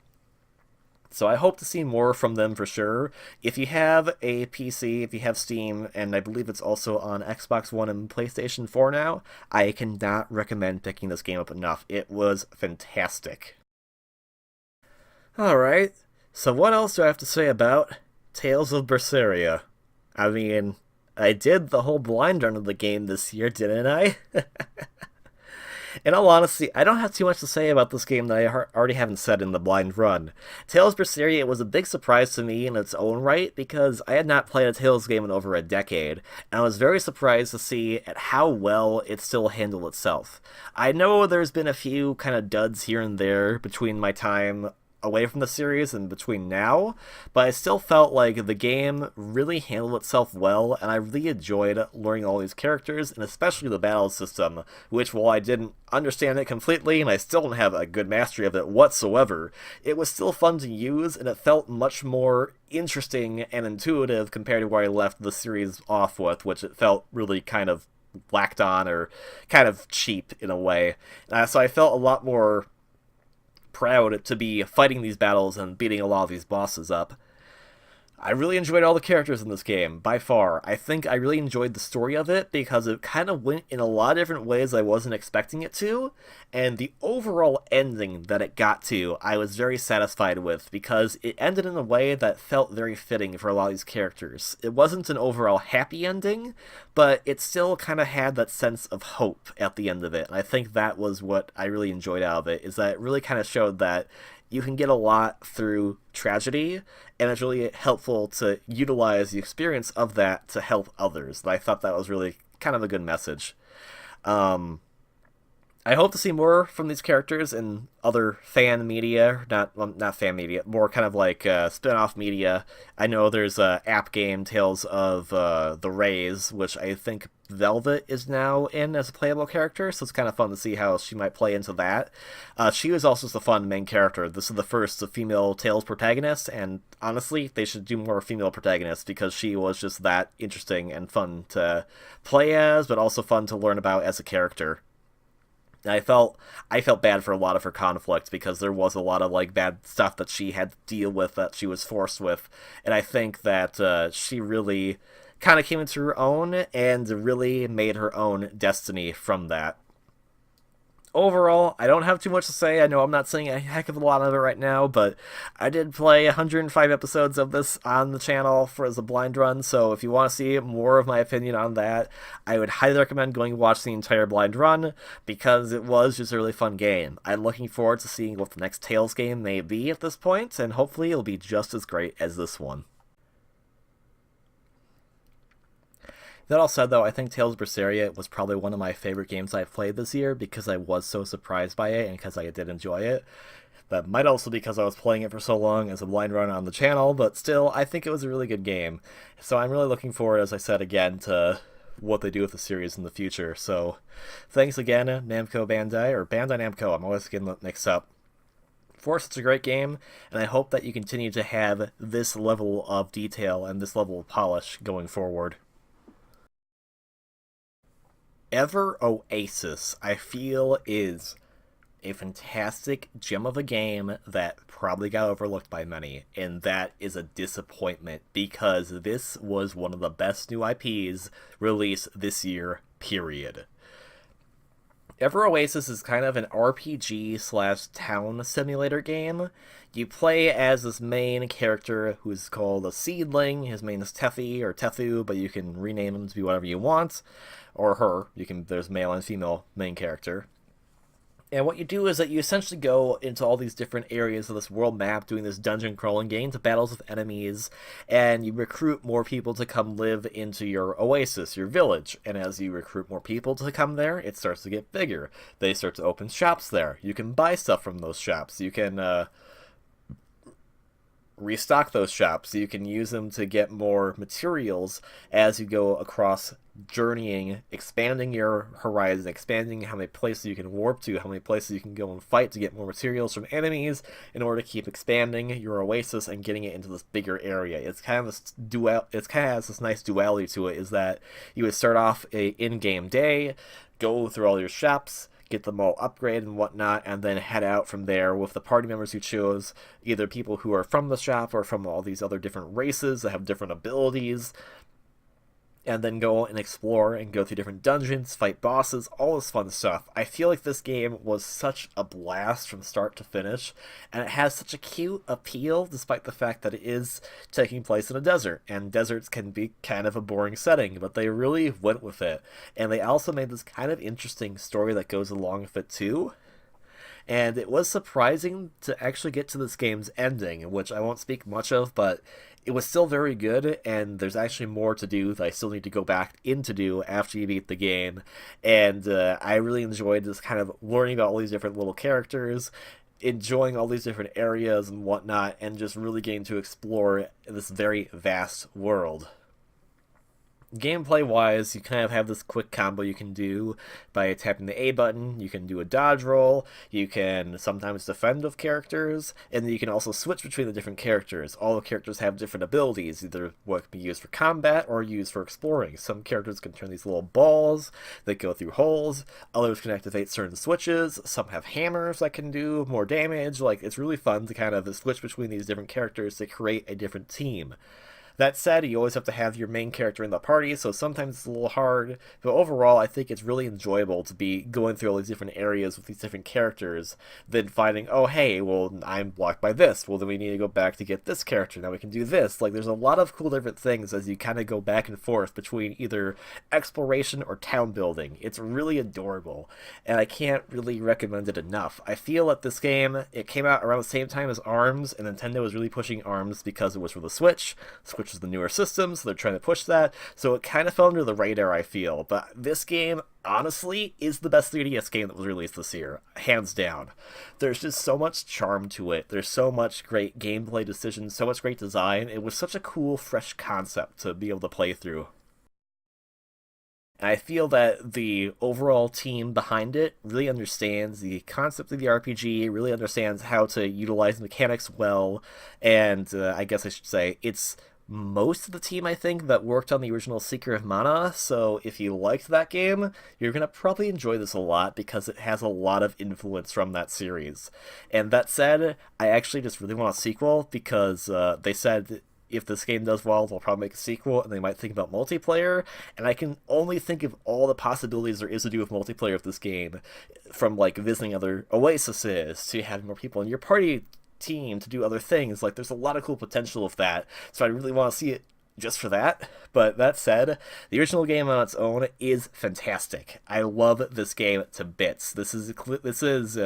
So I hope to see more from them for sure. If you have a PC, if you have Steam, and I believe it's also on Xbox One and PlayStation 4 now, I cannot recommend picking this game up enough. It was fantastic. Alright, so what else do I have to say about Tales of Berseria? I mean, I did the whole blind run of the game this year, didn't I? In all honesty, I don't have too much to say about this game that I already haven't said in the blind run. Tales of Berseria was a big surprise to me in its own right, because I had not played a Tales game in over a decade, and I was very surprised to see at how well it still handled itself. I know there's been a few kind of duds here and there between my time away from the series and between now, but I still felt like the game really handled itself well, and I really enjoyed learning all these characters, and especially the battle system, which, while I didn't understand it completely, and I still don't have a good mastery of it whatsoever, it was still fun to use, and it felt much more interesting and intuitive compared to where I left the series off with, which it felt really kind of whacked on, or kind of cheap in a way. So I felt a lot more proud to be fighting these battles and beating a lot of these bosses up. I really enjoyed all the characters in this game, by far. I think I really enjoyed the story of it because it kind of went in a lot of different ways I wasn't expecting it to, and the overall ending that it got to, I was very satisfied with because it ended in a way that felt very fitting for a lot of these characters. It wasn't an overall happy ending, but it still kind of had that sense of hope at the end of it, and I think that was what I really enjoyed out of it, is that it really kind of showed that you can get a lot through tragedy, and it's really helpful to utilize the experience of that to help others. And I thought that was really kind of a good message. I hope to see more from these characters in other fan media, not fan media, more kind of like spin-off media. I know there's a app game, Tales of the Rays, which I think Velvet is now in as a playable character, so it's kind of fun to see how she might play into that. She was also just a fun main character. This is the first female Tales protagonist, and honestly, they should do more female protagonists because she was just that interesting and fun to play as, but also fun to learn about as a character. And I felt bad for a lot of her conflicts because there was a lot of like bad stuff that she had to deal with that she was forced with, and I think that she really kind of came into her own and really made her own destiny from that. Overall, I don't have too much to say. I know I'm not saying a heck of a lot of it right now, but I did play 105 episodes of this on the channel as a blind run, so if you want to see more of my opinion on that, I would highly recommend going and watch the entire blind run, because it was just a really fun game. I'm looking forward to seeing what the next Tales game may be at this point, and hopefully it'll be just as great as this one. That all said, though, I think Tales of Berseria was probably one of my favorite games I've played this year because I was so surprised by it and because I did enjoy it. That might also be because I was playing it for so long as a blind run on the channel, but still, I think it was a really good game. So I'm really looking forward, as I said again, to what they do with the series in the future. So thanks again, Namco Bandai, or Bandai Namco, I'm always getting that mixed up, for such a great game, and I hope that you continue to have this level of detail and this level of polish going forward. Oasis, I feel, is a fantastic gem of a game that probably got overlooked by many, and that is a disappointment because this was one of the best new IPs released this year, period. Oasis is kind of an RPG/town simulator game. You play as this main character who's called a Seedling. His name is Teffy or Tethu, but you can rename him to be whatever you want, or her. There's male and female main character. And what you do is that you essentially go into all these different areas of this world map doing this dungeon crawling, getting into battles with enemies, and you recruit more people to come live into your oasis, your village. And as you recruit more people to come there, it starts to get bigger. They start to open shops there. You can buy stuff from those shops. You can restock those shops. You can use them to get more materials as you go across journeying, expanding your horizon, expanding how many places you can warp to, how many places you can go and fight to get more materials from enemies in order to keep expanding your oasis and getting it into this bigger area. It's kind of this it kind of has this nice duality to it, is that you would start off a in-game day, go through all your shops, get them all upgraded and whatnot, and then head out from there with the party members you chose, either people who are from the shop or from all these other different races that have different abilities, and then go and explore and go through different dungeons, fight bosses, all this fun stuff. I feel like this game was such a blast from start to finish, and it has such a cute appeal despite the fact that it is taking place in a desert, and deserts can be kind of a boring setting, but they really went with it. And they also made this kind of interesting story that goes along with it too. And it was surprising to actually get to this game's ending, which I won't speak much of, but it was still very good, and there's actually more to do that I still need to go back in to do after you beat the game. And I really enjoyed just kind of learning about all these different little characters, enjoying all these different areas and whatnot, and just really getting to explore this very vast world. Gameplay wise, you kind of have this quick combo you can do by tapping the A button. You can do a dodge roll, you can sometimes defend with characters, and then you can also switch between the different characters. All the characters have different abilities, either what can be used for combat or used for exploring. Some characters can turn these little balls that go through holes, others can activate certain switches, some have hammers that can do more damage. Like, it's really fun to kind of switch between these different characters to create a different team. That said, you always have to have your main character in the party, so sometimes it's a little hard, but overall I think it's really enjoyable to be going through all these different areas with these different characters, then finding, oh hey, well I'm blocked by this, well then we need to go back to get this character, now we can do this. Like, there's a lot of cool different things as you kind of go back and forth between either exploration or town building. It's really adorable, and I can't really recommend it enough. I feel that this game, it came out around the same time as ARMS, and Nintendo was really pushing ARMS because it was for the Switch is the newer system, so they're trying to push that, so it kind of fell under the radar, I feel. But this game, honestly, is the best 3DS game that was released this year, hands down. There's just so much charm to it, there's so much great gameplay decisions, so much great design. It was such a cool, fresh concept to be able to play through. And I feel that the overall team behind it really understands the concept of the RPG, really understands how to utilize mechanics well, and I guess I should say it's most of the team, I think, that worked on the original Secret of Mana, so if you liked that game, you're going to probably enjoy this a lot because it has a lot of influence from that series. And that said, I actually just really want a sequel because they said if this game does well, they'll probably make a sequel, and they might think about multiplayer, and I can only think of all the possibilities there is to do with multiplayer with this game, from, like, visiting other oases, to having more people in your party team to do other things. Like, there's a lot of cool potential of that, so I really want to see it just for that. But that said, the original game on its own is fantastic. I love this game to bits. This is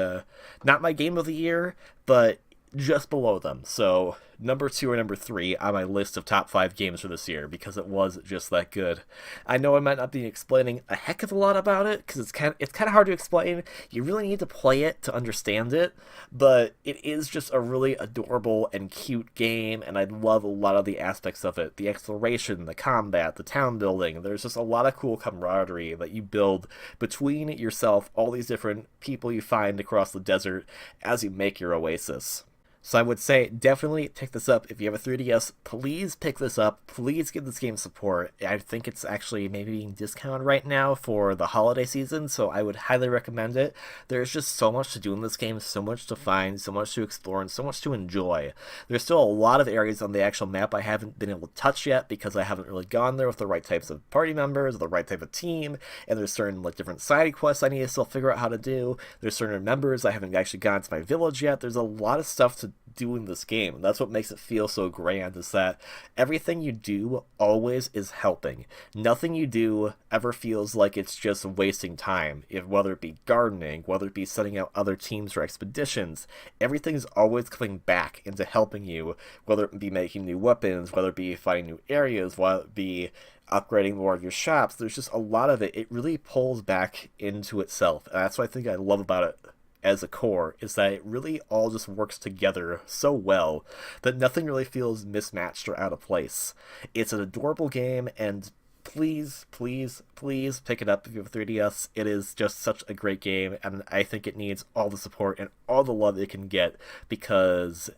not my game of the year, but just below them. So number 2 or number 3 on my list of top 5 games for this year because it was just that good. I know I might not be explaining a heck of a lot about it because it's kind of hard to explain. You really need to play it to understand it, but it is just a really adorable and cute game, and I love a lot of the aspects of it. The exploration, the combat, the town building. There's just a lot of cool camaraderie that you build between yourself, all these different people you find across the desert as you make your oasis. So I would say definitely pick this up. If you have a 3DS, please pick this up. Please give this game support. I think it's actually maybe being discounted right now for the holiday season, so I would highly recommend it. There's just so much to do in this game, so much to find, so much to explore, and so much to enjoy. There's still a lot of areas on the actual map I haven't been able to touch yet because I haven't really gone there with the right types of party members, or the right type of team, and there's certain like different side quests I need to still figure out how to do. There's certain members I haven't actually gone to my village yet. There's a lot of stuff to do in this game. That's what makes it feel so grand, is that everything you do always is helping. Nothing you do ever feels like it's just wasting time. Whether it be gardening, whether it be setting out other teams for expeditions, everything's always coming back into helping you, whether it be making new weapons, whether it be finding new areas, whether it be upgrading more of your shops. There's just a lot of it. It really pulls back into itself, and that's what I think I love about it as a core is that it really all just works together so well that nothing really feels mismatched or out of place. It's an adorable game, and please, please, please pick it up if you have a 3DS. It is just such a great game, and I think it needs all the support and all the love it can get, because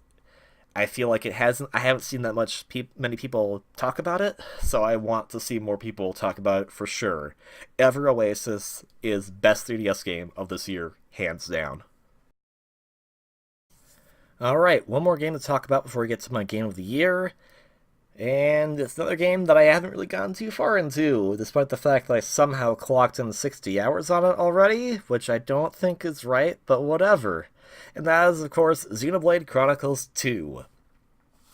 I feel like I haven't seen that many people talk about it, so I want to see more people talk about it for sure. Ever Oasis is best 3DS game of this year, hands down. Alright, one more game to talk about before we get to my game of the year. And it's another game that I haven't really gotten too far into, despite the fact that I somehow clocked in 60 hours on it already, which I don't think is right, but whatever. And that is, of course, Xenoblade Chronicles 2.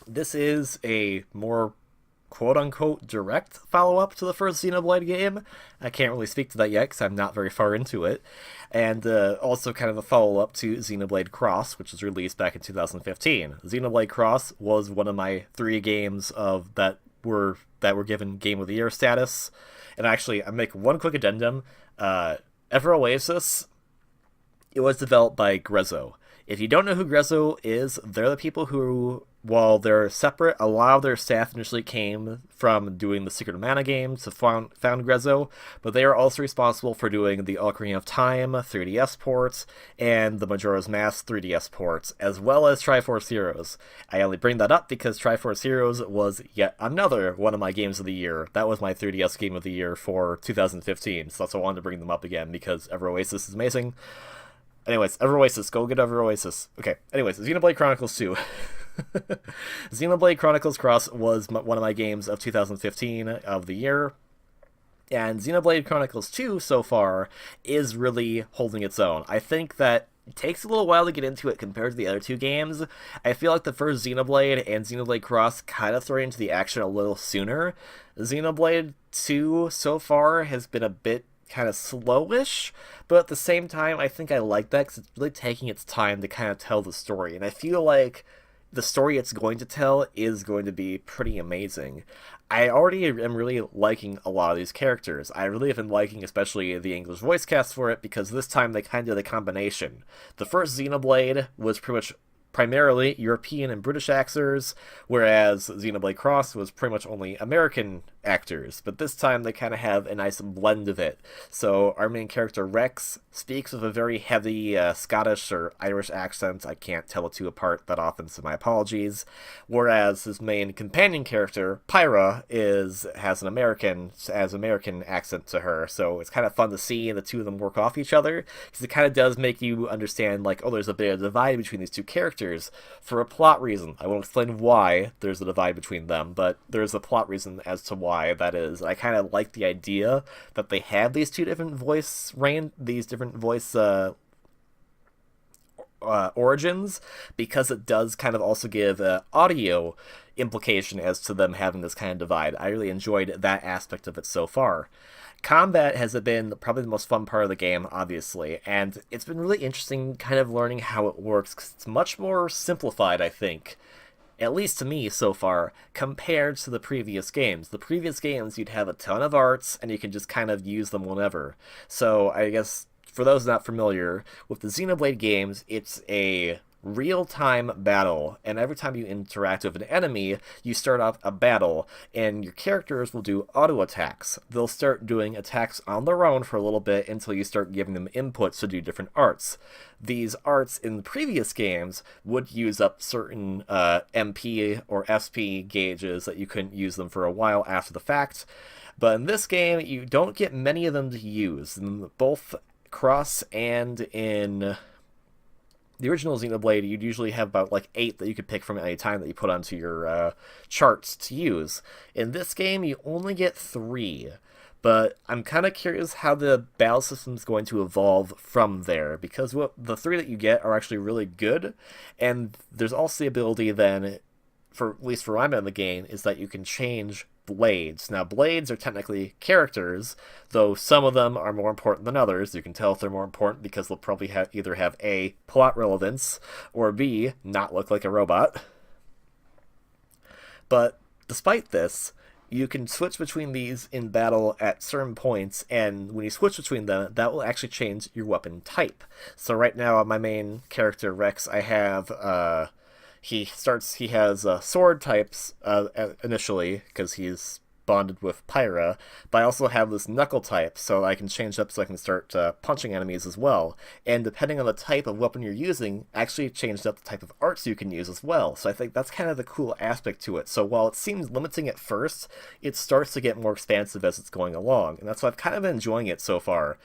This is a more quote-unquote direct follow-up to the first Xenoblade game. I can't really speak to that yet because I'm not very far into it. And also kind of a follow-up to Xenoblade Cross, which was released back in 2015. Xenoblade Cross was one of my 3 games that were given Game of the Year status. And actually, I make one quick addendum. Ever Oasis, it was developed by Grezzo. If you don't know who Grezzo is, they're the people who, while they're separate, a lot of their staff initially came from doing the Secret of Mana games, to found Grezzo, but they are also responsible for doing the Ocarina of Time 3DS ports and the Majora's Mask 3DS ports, as well as Triforce Heroes. I only bring that up because Triforce Heroes was yet another one of my games of the year. That was my 3DS game of the year for 2015, so that's why I wanted to bring them up again, because Ever Oasis is amazing. Anyways, Ever Oasis, go get Ever Oasis. Okay, anyways, Xenoblade Chronicles 2. Xenoblade Chronicles Cross was one of my games of 2015 of the year, and Xenoblade Chronicles 2 so far is really holding its own. I think that it takes a little while to get into it compared to the other 2 games. I feel like the first Xenoblade and Xenoblade Cross kind of throw into the action a little sooner. Xenoblade 2 so far has been a bit kind of slowish, but at the same time, I think I like that because it's really taking its time to kind of tell the story, and I feel like the story it's going to tell is going to be pretty amazing. I already am really liking a lot of these characters. I really have been liking especially the English voice cast for it, because this time they kind of did a combination. The first Xenoblade was pretty much primarily European and British actors, whereas Xenoblade Cross was pretty much only American actors, but this time they kind of have a nice blend of it. So our main character Rex speaks with a very heavy Scottish or Irish accent. I can't tell the 2 apart that often, so my apologies. Whereas his main companion character, Pyra, has an American accent to her, so it's kind of fun to see the 2 of them work off each other, because it kind of does make you understand, like, oh, there's a bit of a divide between these 2 characters for a plot reason. I won't explain why there's a divide between them, but there's a plot reason as to why that is. I kind of like the idea that they have these different voice origins, because it does kind of also give audio implication as to them having this kind of divide. I really enjoyed that aspect of it so far. Combat has been probably the most fun part of the game, obviously, and it's been really interesting kind of learning how it works, because it's much more simplified, I think, at least to me so far, compared to the previous games. The previous games, you'd have a ton of arts, and you can just kind of use them whenever. So I guess, for those not familiar, with the Xenoblade games, it's a real-time battle, and every time you interact with an enemy, you start off a battle, and your characters will do auto-attacks. They'll start doing attacks on their own for a little bit until you start giving them inputs to do different arts. These arts in the previous games would use up certain MP or SP gauges that you couldn't use them for a while after the fact, but in this game, you don't get many of them to use. In both Cross and in the original Xenoblade, you'd usually have about like 8 that you could pick from at any time that you put onto your charts to use. In this game, you only get 3, but I'm kind of curious how the battle system is going to evolve from there, because the 3 that you get are actually really good, and there's also the ability then, at least for I'm in the game, is that you can change blades. Now, blades are technically characters, though some of them are more important than others. You can tell if they're more important because they'll probably either have A, plot relevance, or B, not look like a robot. But despite this, you can switch between these in battle at certain points, and when you switch between them, that will actually change your weapon type. So right now, on my main character, Rex, I have, he has sword types initially, because he's bonded with Pyra, but I also have this knuckle type, so I can change up so I can start punching enemies as well. And depending on the type of weapon you're using, actually changed up the type of arts you can use as well. So I think that's kind of the cool aspect to it. So while it seems limiting at first, it starts to get more expansive as it's going along, and that's why I've kind of been enjoying it so far.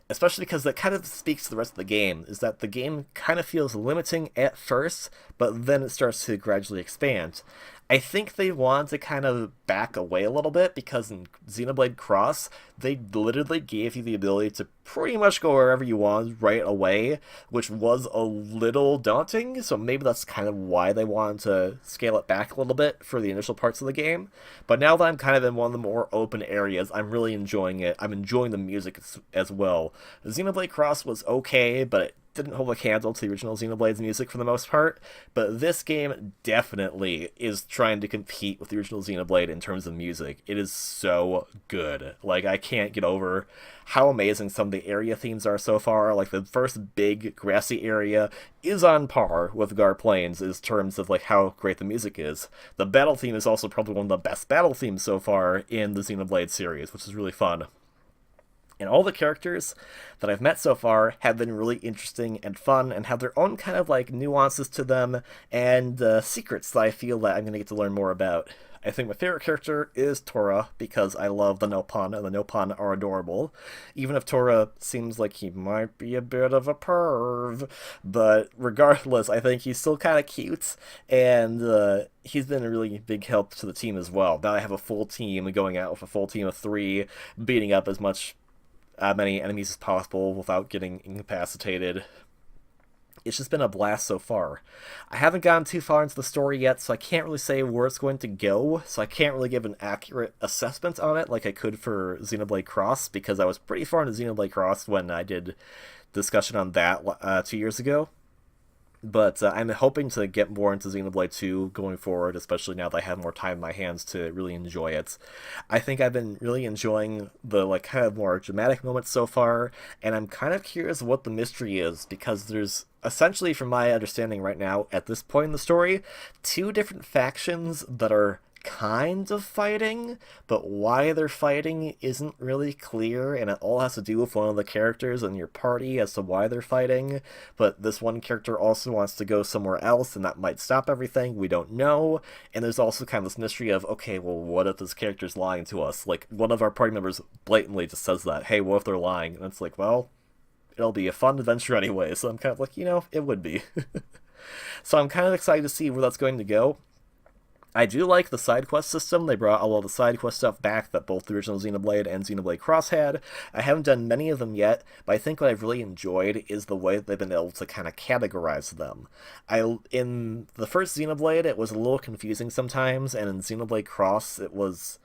Especially because that kind of speaks to the rest of the game, is that the game kind of feels limiting at first, but then it starts to gradually expand. I think they want to kind of back away a little bit, because in Xenoblade Cross, they literally gave you the ability to pretty much go wherever you want right away, which was a little daunting, so maybe that's kind of why they wanted to scale it back a little bit for the initial parts of the game. But now that I'm kind of in one of the more open areas, I'm really enjoying it. I'm enjoying the music as well. Xenoblade Cross was okay, but it didn't hold a candle to the original Xenoblade's music for the most part, but this game definitely is trying to compete with the original Xenoblade in terms of music. It is so good. Like, I can't get over how amazing some of the area themes are so far. Like, the first big grassy area is on par with Gar Plains in terms of like how great the music is. The battle theme is also probably one of the best battle themes so far in the Xenoblade series, which is really fun. And all the characters that I've met so far have been really interesting and fun, and have their own kind of like nuances to them and secrets that I feel that I'm going to get to learn more about. I think my favorite character is Tora, because I love the Nopon, and the Nopon are adorable. Even if Tora seems like he might be a bit of a perv, but regardless, I think he's still kind of cute, and he's been a really big help to the team as well. Now I have a full team, going out with a full team of 3, beating up as many enemies as possible without getting incapacitated. It's just been a blast so far. I haven't gotten too far into the story yet, so I can't really say where it's going to go, so I can't really give an accurate assessment on it like I could for Xenoblade Cross, because I was pretty far into Xenoblade Cross when I did discussion on that 2 years ago. But I'm hoping to get more into Xenoblade 2 going forward, especially now that I have more time in my hands to really enjoy it. I think I've been really enjoying the like kind of more dramatic moments so far, and I'm kind of curious what the mystery is, because there's essentially, from my understanding right now, at this point in the story, 2 different factions that are kind of fighting, but why they're fighting isn't really clear, and it all has to do with one of the characters in your party as to why they're fighting. But this one character also wants to go somewhere else, and that might stop everything. We don't know. And there's also kind of this mystery of, okay, well, what if this character's lying to us? Like, one of our party members blatantly just says that, hey, what if they're lying? And it's like, well, it'll be a fun adventure anyway, so I'm kind of like, it would be. So I'm kind of excited to see where that's going to go. I do like the side quest system. They brought all of the side quest stuff back that both the original Xenoblade and Xenoblade Cross had. I haven't done many of them yet, but I think what I've really enjoyed is the way that they've been able to kind of categorize them. In the first Xenoblade, it was a little confusing sometimes, and in Xenoblade Cross, it was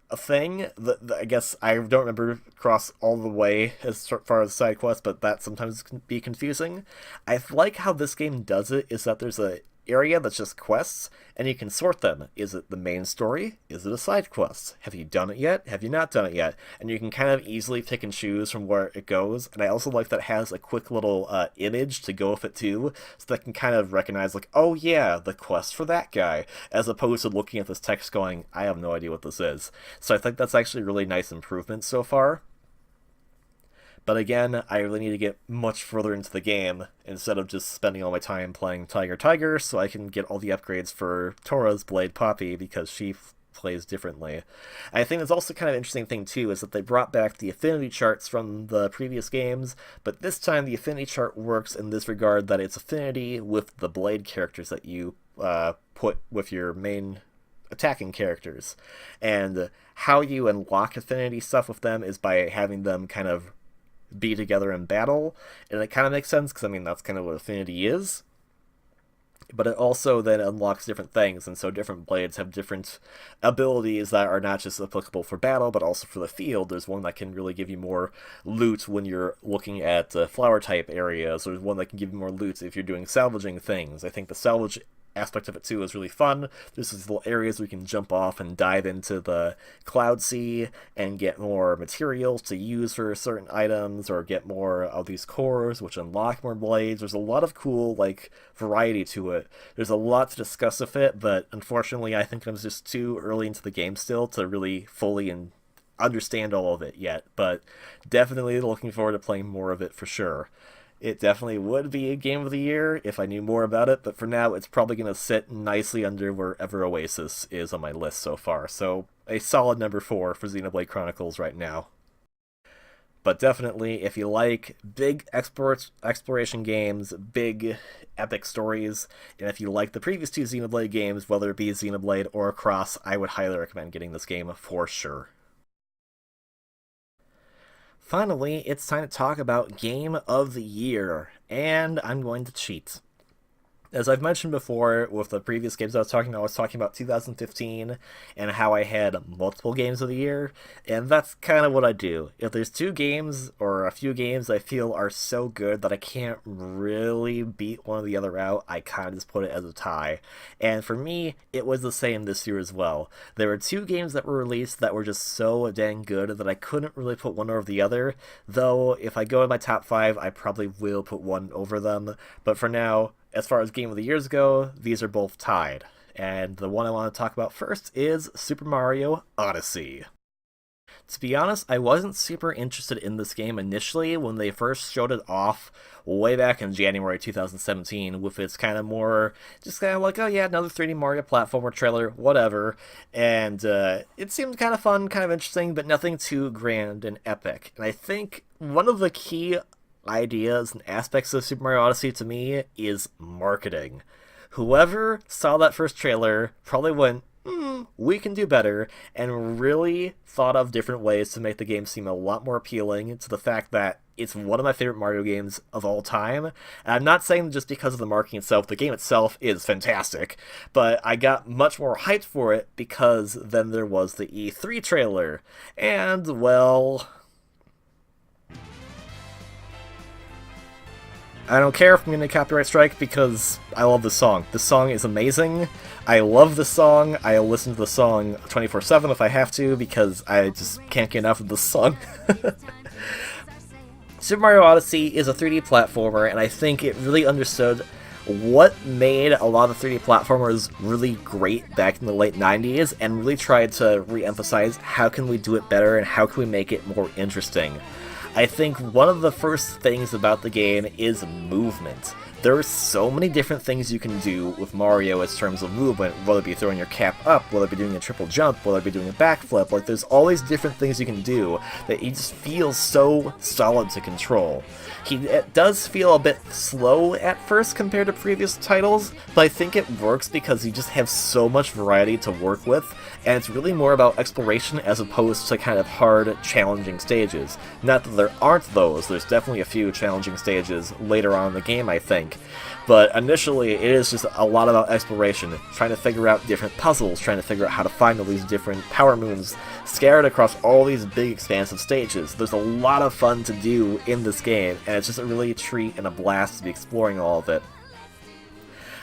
a thing. I guess I don't remember Cross all the way as far as side quests, but that sometimes can be confusing. I like how this game does it, is that there's a area that's just quests, and you can sort them. Is it the main story? Is it a side quest? Have you done it yet? Have you not done it yet? And you can kind of easily pick and choose from where it goes. And I also like that it has a quick little image to go with it too, so that I can kind of recognize, like, oh yeah, the quest for that guy, as opposed to looking at this text going, I have no idea what this is. So I think that's actually a really nice improvement so far. But again, I really need to get much further into the game instead of just spending all my time playing Tiger, so I can get all the upgrades for Tora's Blade Poppy, because she plays differently. I think there's also kind of an interesting thing too, is that they brought back the affinity charts from the previous games, but this time the affinity chart works in this regard that it's affinity with the Blade characters that you put with your main attacking characters. And how you unlock affinity stuff with them is by having them kind of be together in battle, and it kind of makes sense, because I mean that's kind of what affinity is, but it also then unlocks different things, and so different blades have different abilities that are not just applicable for battle but also for the field. There's one that can really give you more loot when you're looking at flower type areas, or one that can give you more loot if you're doing salvaging things. I think the salvage aspect of it too is really fun. There's these little areas we can jump off and dive into the Cloud Sea and get more materials to use for certain items, or get more of these cores which unlock more blades. There's a lot of cool like variety to it. There's a lot to discuss with it, but unfortunately I think I'm just too early into the game still to really fully understand all of it yet, but definitely looking forward to playing more of it for sure. It definitely would be a game of the year if I knew more about it, but for now it's probably going to sit nicely under wherever Oasis is on my list so far, so a solid number 4 for Xenoblade Chronicles right now. But definitely, if you like big exploration games, big epic stories, and if you like the previous 2 Xenoblade games, whether it be Xenoblade or Cross, I would highly recommend getting this game for sure. Finally, it's time to talk about Game of the Year, and I'm going to cheat. As I've mentioned before with the previous games I was talking about 2015 and how I had multiple games of the year, and that's kind of what I do. If there's 2 games or a few games I feel are so good that I can't really beat one or the other out, I kind of just put it as a tie. And for me, it was the same this year as well. There were 2 games that were released that were just so dang good that I couldn't really put one over the other, though if I go in my top 5, I probably will put one over them. But for now, as far as Game of the Years go, these are both tied. And the one I want to talk about first is Super Mario Odyssey. To be honest, I wasn't super interested in this game initially when they first showed it off way back in January 2017 with its kind of more, just kind of like, oh yeah, another 3D Mario platformer trailer, whatever. And it seemed kind of fun, kind of interesting, but nothing too grand and epic. And I think one of the key ideas and aspects of Super Mario Odyssey to me is marketing. Whoever saw that first trailer probably went, we can do better, and really thought of different ways to make the game seem a lot more appealing to the fact that it's one of my favorite Mario games of all time. And I'm not saying just because of the marketing itself, the game itself is fantastic, but I got much more hyped for it because then there was the E3 trailer, and well, I don't care if I'm getting a copyright strike because I love this song. This song is amazing. I love this song. I listen to the song 24/7 if I have to because I just can't get enough of this song. Super Mario Odyssey is a 3D platformer, and I think it really understood what made a lot of 3D platformers really great back in the late 90s and really tried to re-emphasize how can we do it better and how can we make it more interesting. I think one of the first things about the game is movement. There are so many different things you can do with Mario in terms of movement, whether it be throwing your cap up, whether it be doing a triple jump, whether it be doing a backflip. Like, there's all these different things you can do that he just feels so solid to control. It does feel a bit slow at first compared to previous titles, but I think it works because you just have so much variety to work with, and it's really more about exploration as opposed to kind of hard, challenging stages. Not that there aren't those, there's definitely a few challenging stages later on in the game, I think, but initially it is just a lot about exploration, trying to figure out different puzzles, trying to figure out how to find all these different power moves scattered across all these big expansive stages. There's a lot of fun to do in this game, and it's just a really treat and a blast to be exploring all of it.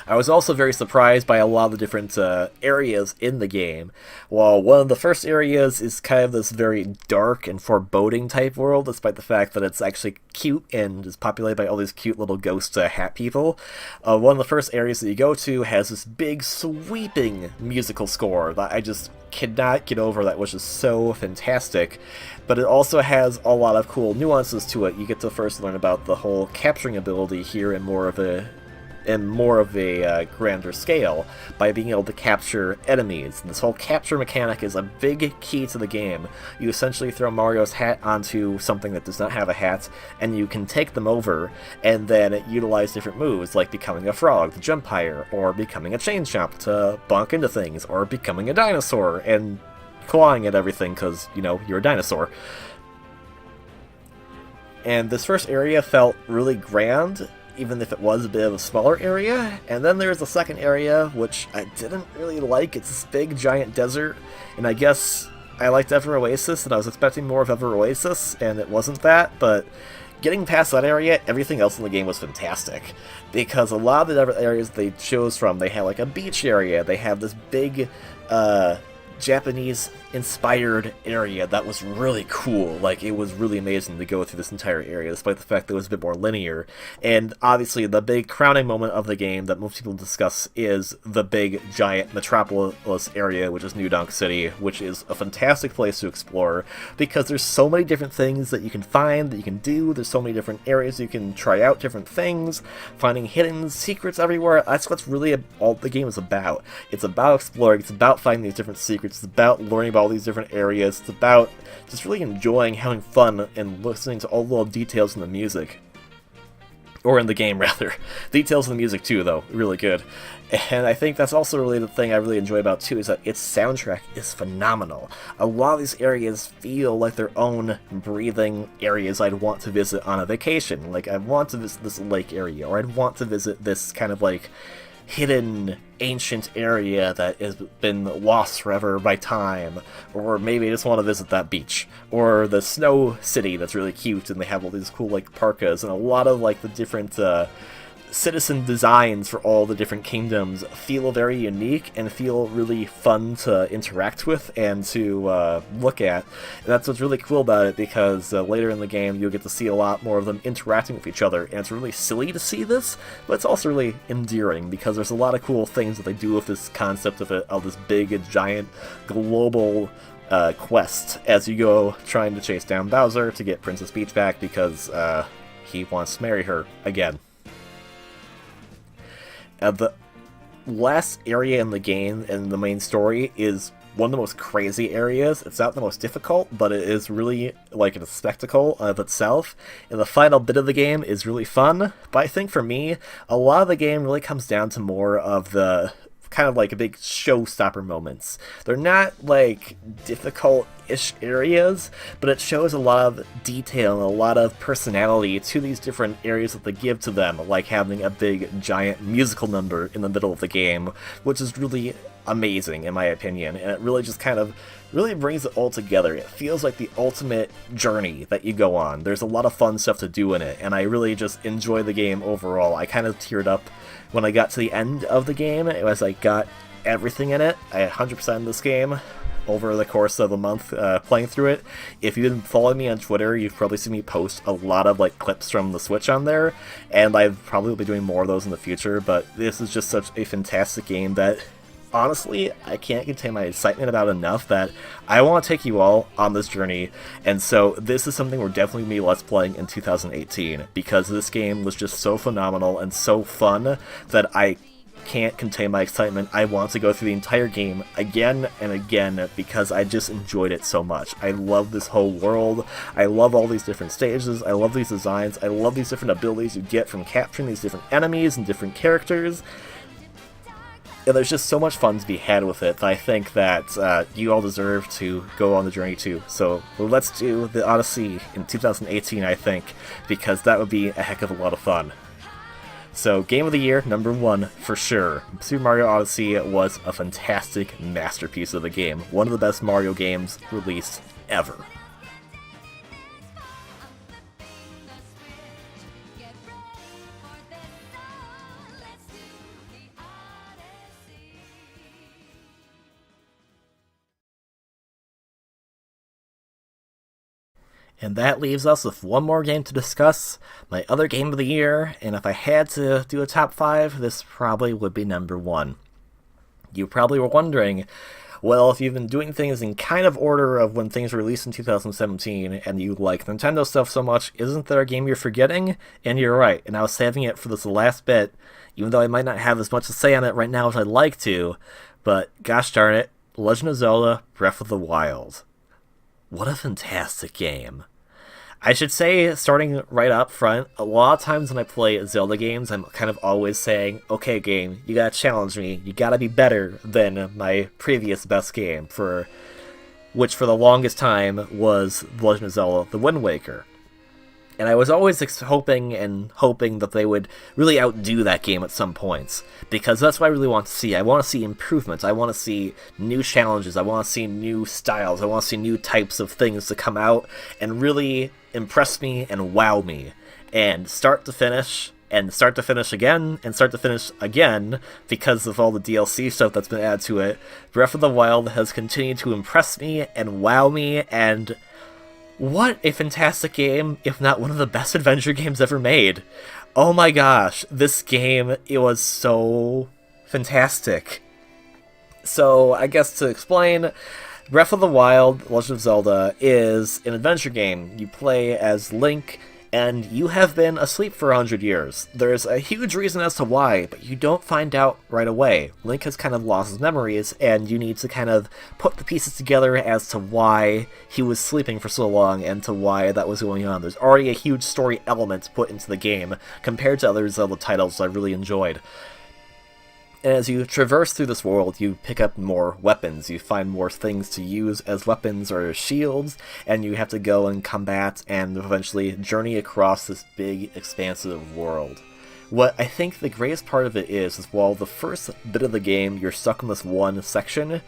I was also very surprised by a lot of the different areas in the game. While one of the first areas is kind of this very dark and foreboding type world, despite the fact that it's actually cute and is populated by all these cute little ghost hat people, one of the first areas that you go to has this big sweeping musical score that I just cannot get over, that was just so fantastic. But it also has a lot of cool nuances to it. You get to first learn about the whole capturing ability here in more of a grander scale by being able to capture enemies. And this whole capture mechanic is a big key to the game. You essentially throw Mario's hat onto something that does not have a hat, and you can take them over and then utilize different moves, like becoming a frog to jump higher, or becoming a chain chomp to bonk into things, or becoming a dinosaur and clawing at everything because, you know, you're a dinosaur. And this first area felt really grand, even if it was a bit of a smaller area. And then there's the second area, which I didn't really like. It's this big giant desert, and I guess I liked Ever Oasis, and I was expecting more of Ever Oasis, and it wasn't that, but getting past that area, everything else in the game was fantastic. Because a lot of the different areas they chose from, they had like a beach area, they have this big, Japanese-inspired area that was really cool. Like, it was really amazing to go through this entire area, despite the fact that it was a bit more linear. And obviously, the big crowning moment of the game that most people discuss is the big, giant metropolis area, which is New Donk City, which is a fantastic place to explore, because there's so many different things that you can find, that you can do, there's so many different areas you can try out different things, finding hidden secrets everywhere. That's what's really all the game is about. It's about exploring, it's about finding these different secrets, it's about learning about all these different areas, it's about just really enjoying, having fun, and listening to all the little details in the music. Or in the game, rather. Details in the music, too, though. Really good. And I think that's also really the thing I really enjoy about, too, is that its soundtrack is phenomenal. A lot of these areas feel like their own breathing areas I'd want to visit on a vacation. Like, I want to visit this lake area, or I'd want to visit this kind of, like, hidden ancient area that has been lost forever by time, or maybe I just want to visit that beach, or the snow city that's really cute and they have all these cool like parkas, and a lot of like the different citizen designs for all the different kingdoms feel very unique and feel really fun to interact with and to look at. And that's what's really cool about it, because later in the game you'll get to see a lot more of them interacting with each other, and it's really silly to see this, but it's also really endearing because there's a lot of cool things that they do with this concept of this big, giant, global quest as you go trying to chase down Bowser to get Princess Peach back because he wants to marry her again. The last area in the game and the main story is one of the most crazy areas. It's not the most difficult, but it is really like a spectacle of itself. And the final bit of the game is really fun. But I think for me, a lot of the game really comes down to more of the kind of like a big showstopper moments. They're not like difficult-ish areas, but it shows a lot of detail and a lot of personality to these different areas that they give to them, like having a big giant musical number in the middle of the game, which is really amazing in my opinion, and it really just kind of really brings it all together. It feels like the ultimate journey that you go on. There's a lot of fun stuff to do in it, and I really just enjoy the game overall. I kind of teared up when I got to the end of the game, as I got everything in it. I 100% this game over the course of a month playing through it. If you've been following me on Twitter, you've probably seen me post a lot of like clips from the Switch on there, and I've probably will be doing more of those in the future, but this is just such a fantastic game that honestly, I can't contain my excitement about enough that I want to take you all on this journey, and so this is something we're definitely going to be Let's Playing in 2018, because this game was just so phenomenal and so fun that I can't contain my excitement. I want to go through the entire game again and again because I just enjoyed it so much. I love this whole world. I love all these different stages. I love these designs. I love these different abilities you get from capturing these different enemies and different characters. And there's just so much fun to be had with it that I think that you all deserve to go on the journey too. So let's do the Odyssey in 2018, I think, because that would be a heck of a lot of fun. So, Game of the Year, #1, for sure. Super Mario Odyssey was a fantastic masterpiece of a game. One of the best Mario games released ever. And that leaves us with one more game to discuss, my other game of the year, and if I had to do a top 5, this probably would be #1. You probably were wondering, well, if you've been doing things in kind of order of when things were released in 2017, and you like Nintendo stuff so much, isn't there a game you're forgetting? And you're right, and I was saving it for this last bit, even though I might not have as much to say on it right now as I'd like to, but gosh darn it, Legend of Zelda Breath of the Wild. What a fantastic game. I should say, starting right up front, a lot of times when I play Zelda games, I'm kind of always saying, okay game, you gotta challenge me, you gotta be better than my previous best game, which for the longest time was Legend of Zelda The Wind Waker. And I was always hoping that they would really outdo that game at some points, because that's what I really want to see. I want to see improvements. I want to see new challenges. I want to see new styles. I want to see new types of things to come out and really impress me and wow me. And start to finish, and start to finish again, and start to finish again, because of all the DLC stuff that's been added to it, Breath of the Wild has continued to impress me and wow me, and what a fantastic game, if not one of the best adventure games ever made. Oh my gosh, this game, it was so fantastic. So, I guess to explain, Breath of the Wild, Legend of Zelda, is an adventure game. You play as Link, and you have been asleep for 100 years. There's a huge reason as to why, but you don't find out right away. Link has kind of lost his memories, and you need to kind of put the pieces together as to why he was sleeping for so long and to why that was going on. There's already a huge story element put into the game compared to other Zelda titles I really enjoyed. And as you traverse through this world, you pick up more weapons. You find more things to use as weapons or shields, and you have to go and combat and eventually journey across this big, expansive world. What I think the greatest part of it is while the first bit of the game you're stuck in this one section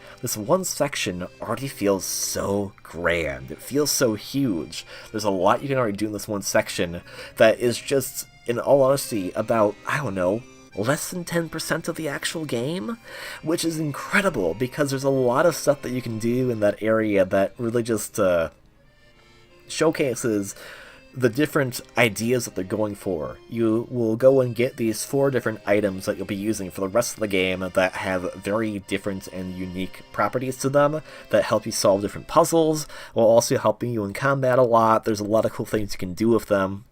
already feels so grand. It feels so huge. There's a lot you can already do in this one section that is just, in all honesty, about, I don't know, less than 10% of the actual game, which is incredible because there's a lot of stuff that you can do in that area that really just showcases the different ideas that they're going for. You will go and get these 4 different items that you'll be using for the rest of the game that have very different and unique properties to them that help you solve different puzzles, while also helping you in combat a lot. There's a lot of cool things you can do with them.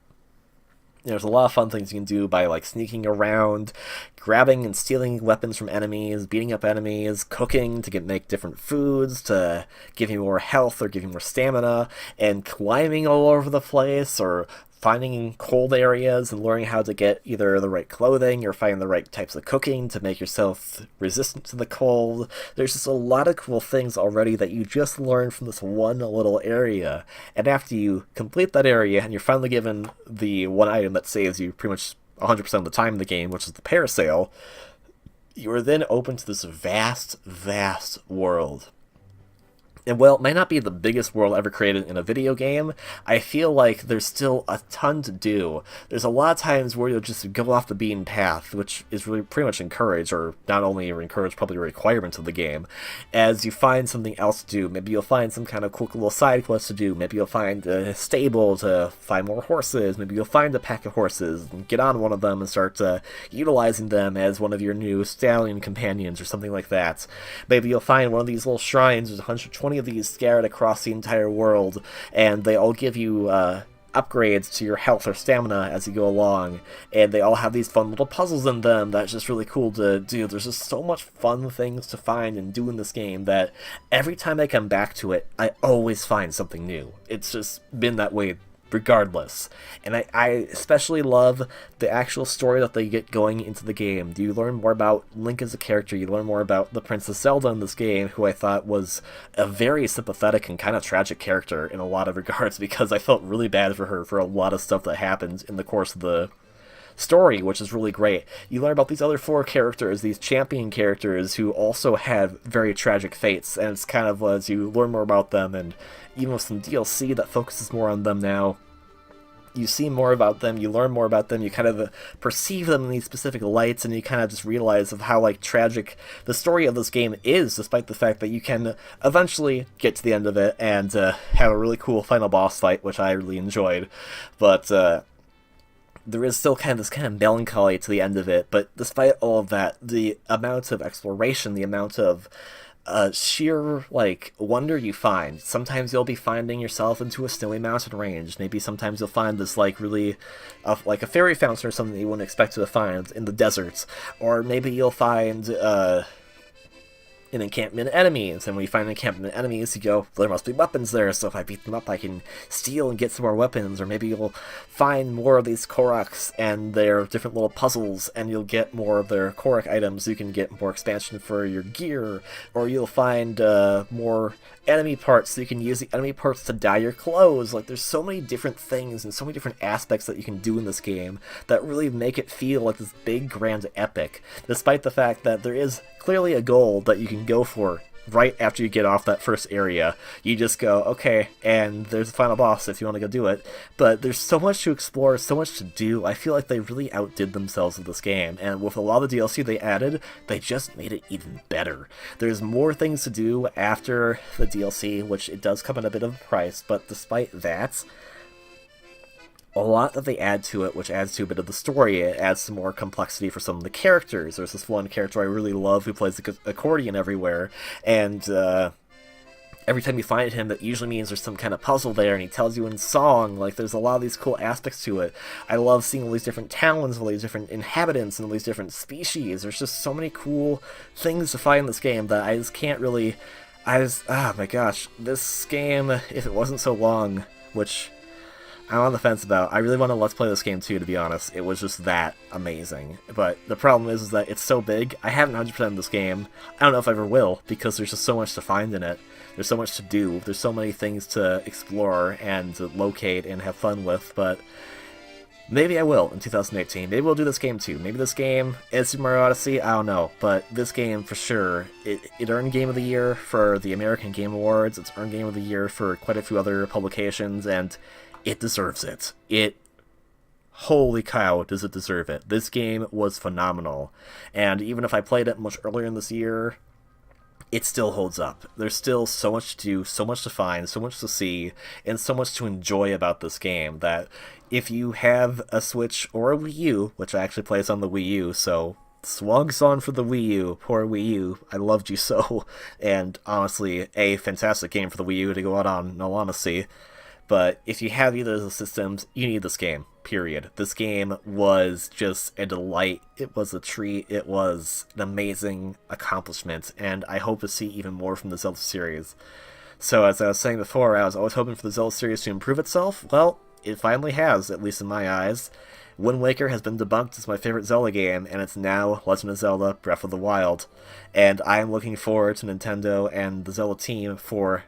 There's a lot of fun things you can do by, like, sneaking around, grabbing and stealing weapons from enemies, beating up enemies, cooking to make different foods to give you more health or give you more stamina, and climbing all over the place, or finding cold areas and learning how to get either the right clothing or finding the right types of cooking to make yourself resistant to the cold. There's just a lot of cool things already that you just learn from this one little area. And after you complete that area and you're finally given the one item that saves you pretty much 100% of the time in the game, which is the parasail, you are then open to this vast, vast world. And while it might not be the biggest world ever created in a video game, I feel like there's still a ton to do. There's a lot of times where you'll just go off the beaten path, which is really pretty much encouraged, or not only encouraged, probably a requirement of the game, as you find something else to do. Maybe you'll find some kind of cool little side quest to do. Maybe you'll find a stable to find more horses. Maybe you'll find a pack of horses and get on one of them and start utilizing them as one of your new stallion companions or something like that. Maybe you'll find one of these little shrines. There's 120 of these scattered across the entire world, and they all give you upgrades to your health or stamina as you go along, and they all have these fun little puzzles in them that's just really cool to do. There's just so much fun things to find and do in this game that every time I come back to it, I always find something new. It's just been that way regardless. And I especially love the actual story that they get going into the game. You learn more about Link as a character, you learn more about the Princess Zelda in this game, who I thought was a very sympathetic and kind of tragic character in a lot of regards, because I felt really bad for her for a lot of stuff that happens in the course of the story, which is really great. You learn about these other 4 characters, these champion characters, who also have very tragic fates, and it's kind of as you learn more about them, and even with some DLC that focuses more on them now, you see more about them, you learn more about them, you kind of perceive them in these specific lights, and you kind of just realize of how, like, tragic the story of this game is, despite the fact that you can eventually get to the end of it and have a really cool final boss fight, which I really enjoyed. But there is still kind of this kind of melancholy to the end of it, but despite all of that, the amount of exploration, the amount of sheer, like, wonder you find. Sometimes you'll be finding yourself into a snowy mountain range. Maybe sometimes you'll find this, like, really, like a fairy fountain or something that you wouldn't expect to find in the deserts. Or maybe you'll find, an encampment of enemies, and when you find an encampment of enemies, you go, there must be weapons there, so if I beat them up, I can steal and get some more weapons, or maybe you'll find more of these Koroks and their different little puzzles, and you'll get more of their Korok items, you can get more expansion for your gear, or you'll find more enemy parts, so you can use the enemy parts to dye your clothes. Like, there's so many different things and so many different aspects that you can do in this game that really make it feel like this big, grand epic, despite the fact that there is clearly a goal that you can go for right after you get off that first area. You just go, okay, and there's the final boss if you want to go do it. But there's so much to explore, so much to do. I feel like they really outdid themselves with this game, and with a lot of the DLC they added, they just made it even better. There's more things to do after the DLC, which it does come at a bit of a price, but despite that, a lot that they add to it, which adds to a bit of the story. It adds some more complexity for some of the characters. There's this one character I really love who plays the accordion everywhere, and every time you find him, that usually means there's some kind of puzzle there, and he tells you in song. Like, there's a lot of these cool aspects to it. I love seeing all these different talents, all these different inhabitants, and all these different species. There's just so many cool things to find in this game that I just can't really... oh my gosh, this game, if it wasn't so long, which I'm on the fence about. I really want to Let's Play this game too, to be honest. It was just that amazing. But the problem is that it's so big. I haven't 100%ed this game. I don't know if I ever will, because there's just so much to find in it. There's so much to do. There's so many things to explore and to locate and have fun with, but maybe I will in 2018. Maybe we'll do this game too. Maybe this game is Super Mario Odyssey, I don't know. But this game, for sure, it earned Game of the Year for the American Game Awards. It's earned Game of the Year for quite a few other publications, and it deserves it. Holy cow, does it deserve it. This game was phenomenal. And even if I played it much earlier in this year, it still holds up. There's still so much to do, so much to find, so much to see, and so much to enjoy about this game that if you have a Switch or a Wii U, which I actually plays on the Wii U, so swags on for the Wii U. Poor Wii U, I loved you so. And honestly, a fantastic game for the Wii U to go out on, in all honesty. But if you have either of those systems, you need this game, period. This game was just a delight. It was a treat. It was an amazing accomplishment, and I hope to see even more from the Zelda series. So as I was saying before, I was always hoping for the Zelda series to improve itself. Well, it finally has, at least in my eyes. Wind Waker has been debunked as my favorite Zelda game, and it's now Legend of Zelda Breath of the Wild. And I am looking forward to Nintendo and the Zelda team for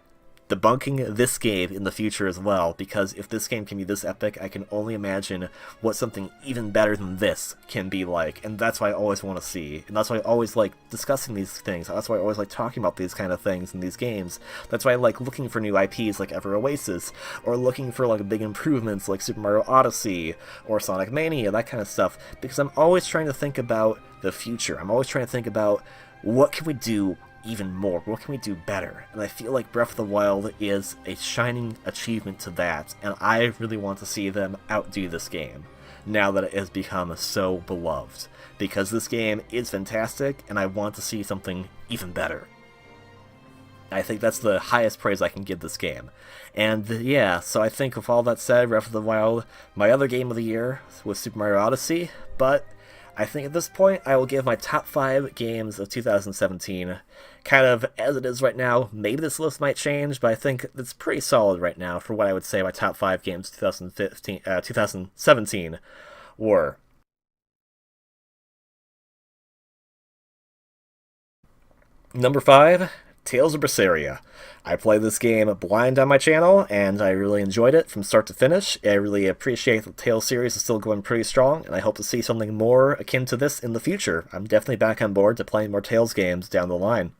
debunking this game in the future as well, because if this game can be this epic, I can only imagine what something even better than this can be like, and that's what I always want to see, and that's why I always like discussing these things, that's why I always like talking about these kind of things in these games, that's why I like looking for new IPs like Oasis, or looking for like big improvements like Super Mario Odyssey, or Sonic Mania, that kind of stuff, because I'm always trying to think about the future. I'm always trying to think about what can we do even more, what can we do better, and I feel like Breath of the Wild is a shining achievement to that, and I really want to see them outdo this game now that it has become so beloved, because this game is fantastic and I want to see something even better. I think that's the highest praise I can give this game. And yeah, so I think with all that said, Breath of the Wild, my other game of the year was Super Mario Odyssey, but I think at this point I will give my top 5 games of 2017 kind of as it is right now. Maybe this list might change, but I think it's pretty solid right now for what I would say my top 5 games 2017 were. Number 5, Tales of Berseria. I played this game blind on my channel, and I really enjoyed it from start to finish. I really appreciate the Tales series is still going pretty strong, and I hope to see something more akin to this in the future. I'm definitely back on board to playing more Tales games down the line.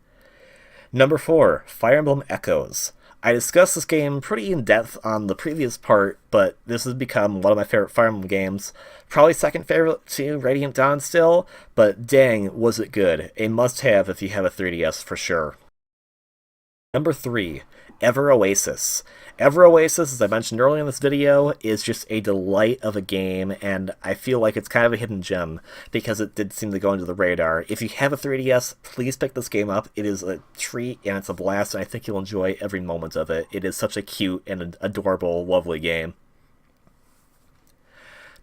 Number 4, Fire Emblem Echoes. I discussed this game pretty in-depth on the previous part, but this has become one of my favorite Fire Emblem games. Probably second favorite to Radiant Dawn still, but dang, was it good. A must-have if you have a 3DS for sure. Number 3, Ever Oasis. Ever Oasis, as I mentioned earlier in this video, is just a delight of a game, and I feel like it's kind of a hidden gem, because it did seem to go under the radar. If you have a 3DS, please pick this game up. It is a treat, and it's a blast, and I think you'll enjoy every moment of it. It is such a cute and adorable, lovely game.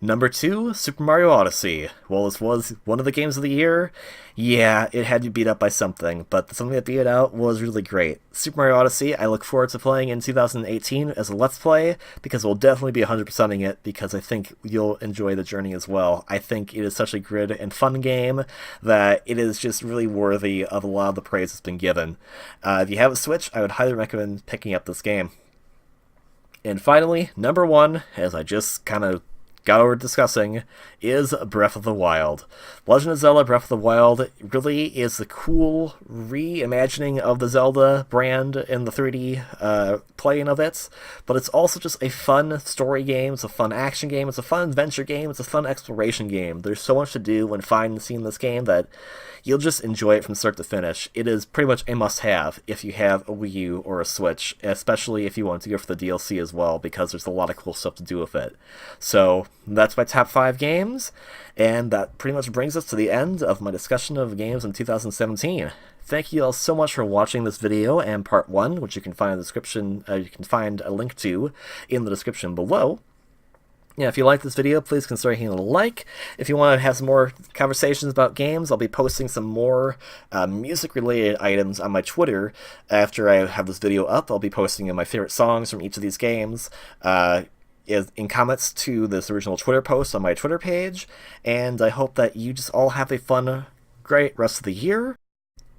Number 2, Super Mario Odyssey. Well, this was one of the games of the year. Yeah, it had to be beat up by something, but something that beat it out was really great. Super Mario Odyssey, I look forward to playing in 2018 as a Let's Play, because we'll definitely be 100%ing it, because I think you'll enjoy the journey as well. I think it is such a good and fun game that it is just really worthy of a lot of the praise that's been given. If you have a Switch, I would highly recommend picking up this game. And finally, number 1, as I just kind of got over discussing, is Breath of the Wild. Legend of Zelda Breath of the Wild really is the cool reimagining of the Zelda brand in the 3D playing of it, but it's also just a fun story game, it's a fun action game, it's a fun adventure game, it's a fun exploration game. There's so much to do when finding and seeing this game that you'll just enjoy it from start to finish. It is pretty much a must-have if you have a Wii U or a Switch, especially if you want to go for the DLC as well, because there's a lot of cool stuff to do with it. So that's my top 5 games, and that pretty much brings us to the end of my discussion of games in 2017. Thank you all so much for watching this video and part 1, which you can find in the description. You can find a link to in the description below. Yeah, if you like this video, please consider hitting a like. If you want to have some more conversations about games, I'll be posting some more music-related items on my Twitter. After I have this video up, I'll be posting my favorite songs from each of these games in comments to this original Twitter post on my Twitter page. And I hope that you just all have a fun, great rest of the year.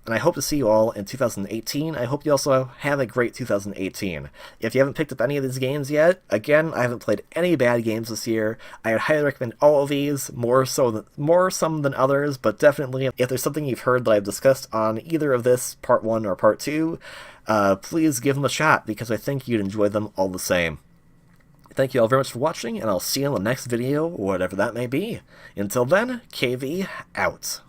And I hope to see you all in 2018. I hope you also have a great 2018. If you haven't picked up any of these games yet, again, I haven't played any bad games this year. I would highly recommend all of these, more some than others, but definitely if there's something you've heard that I've discussed on either of this, part 1 or part 2, please give them a shot, because I think you'd enjoy them all the same. Thank you all very much for watching, and I'll see you in the next video, whatever that may be. Until then, KV out.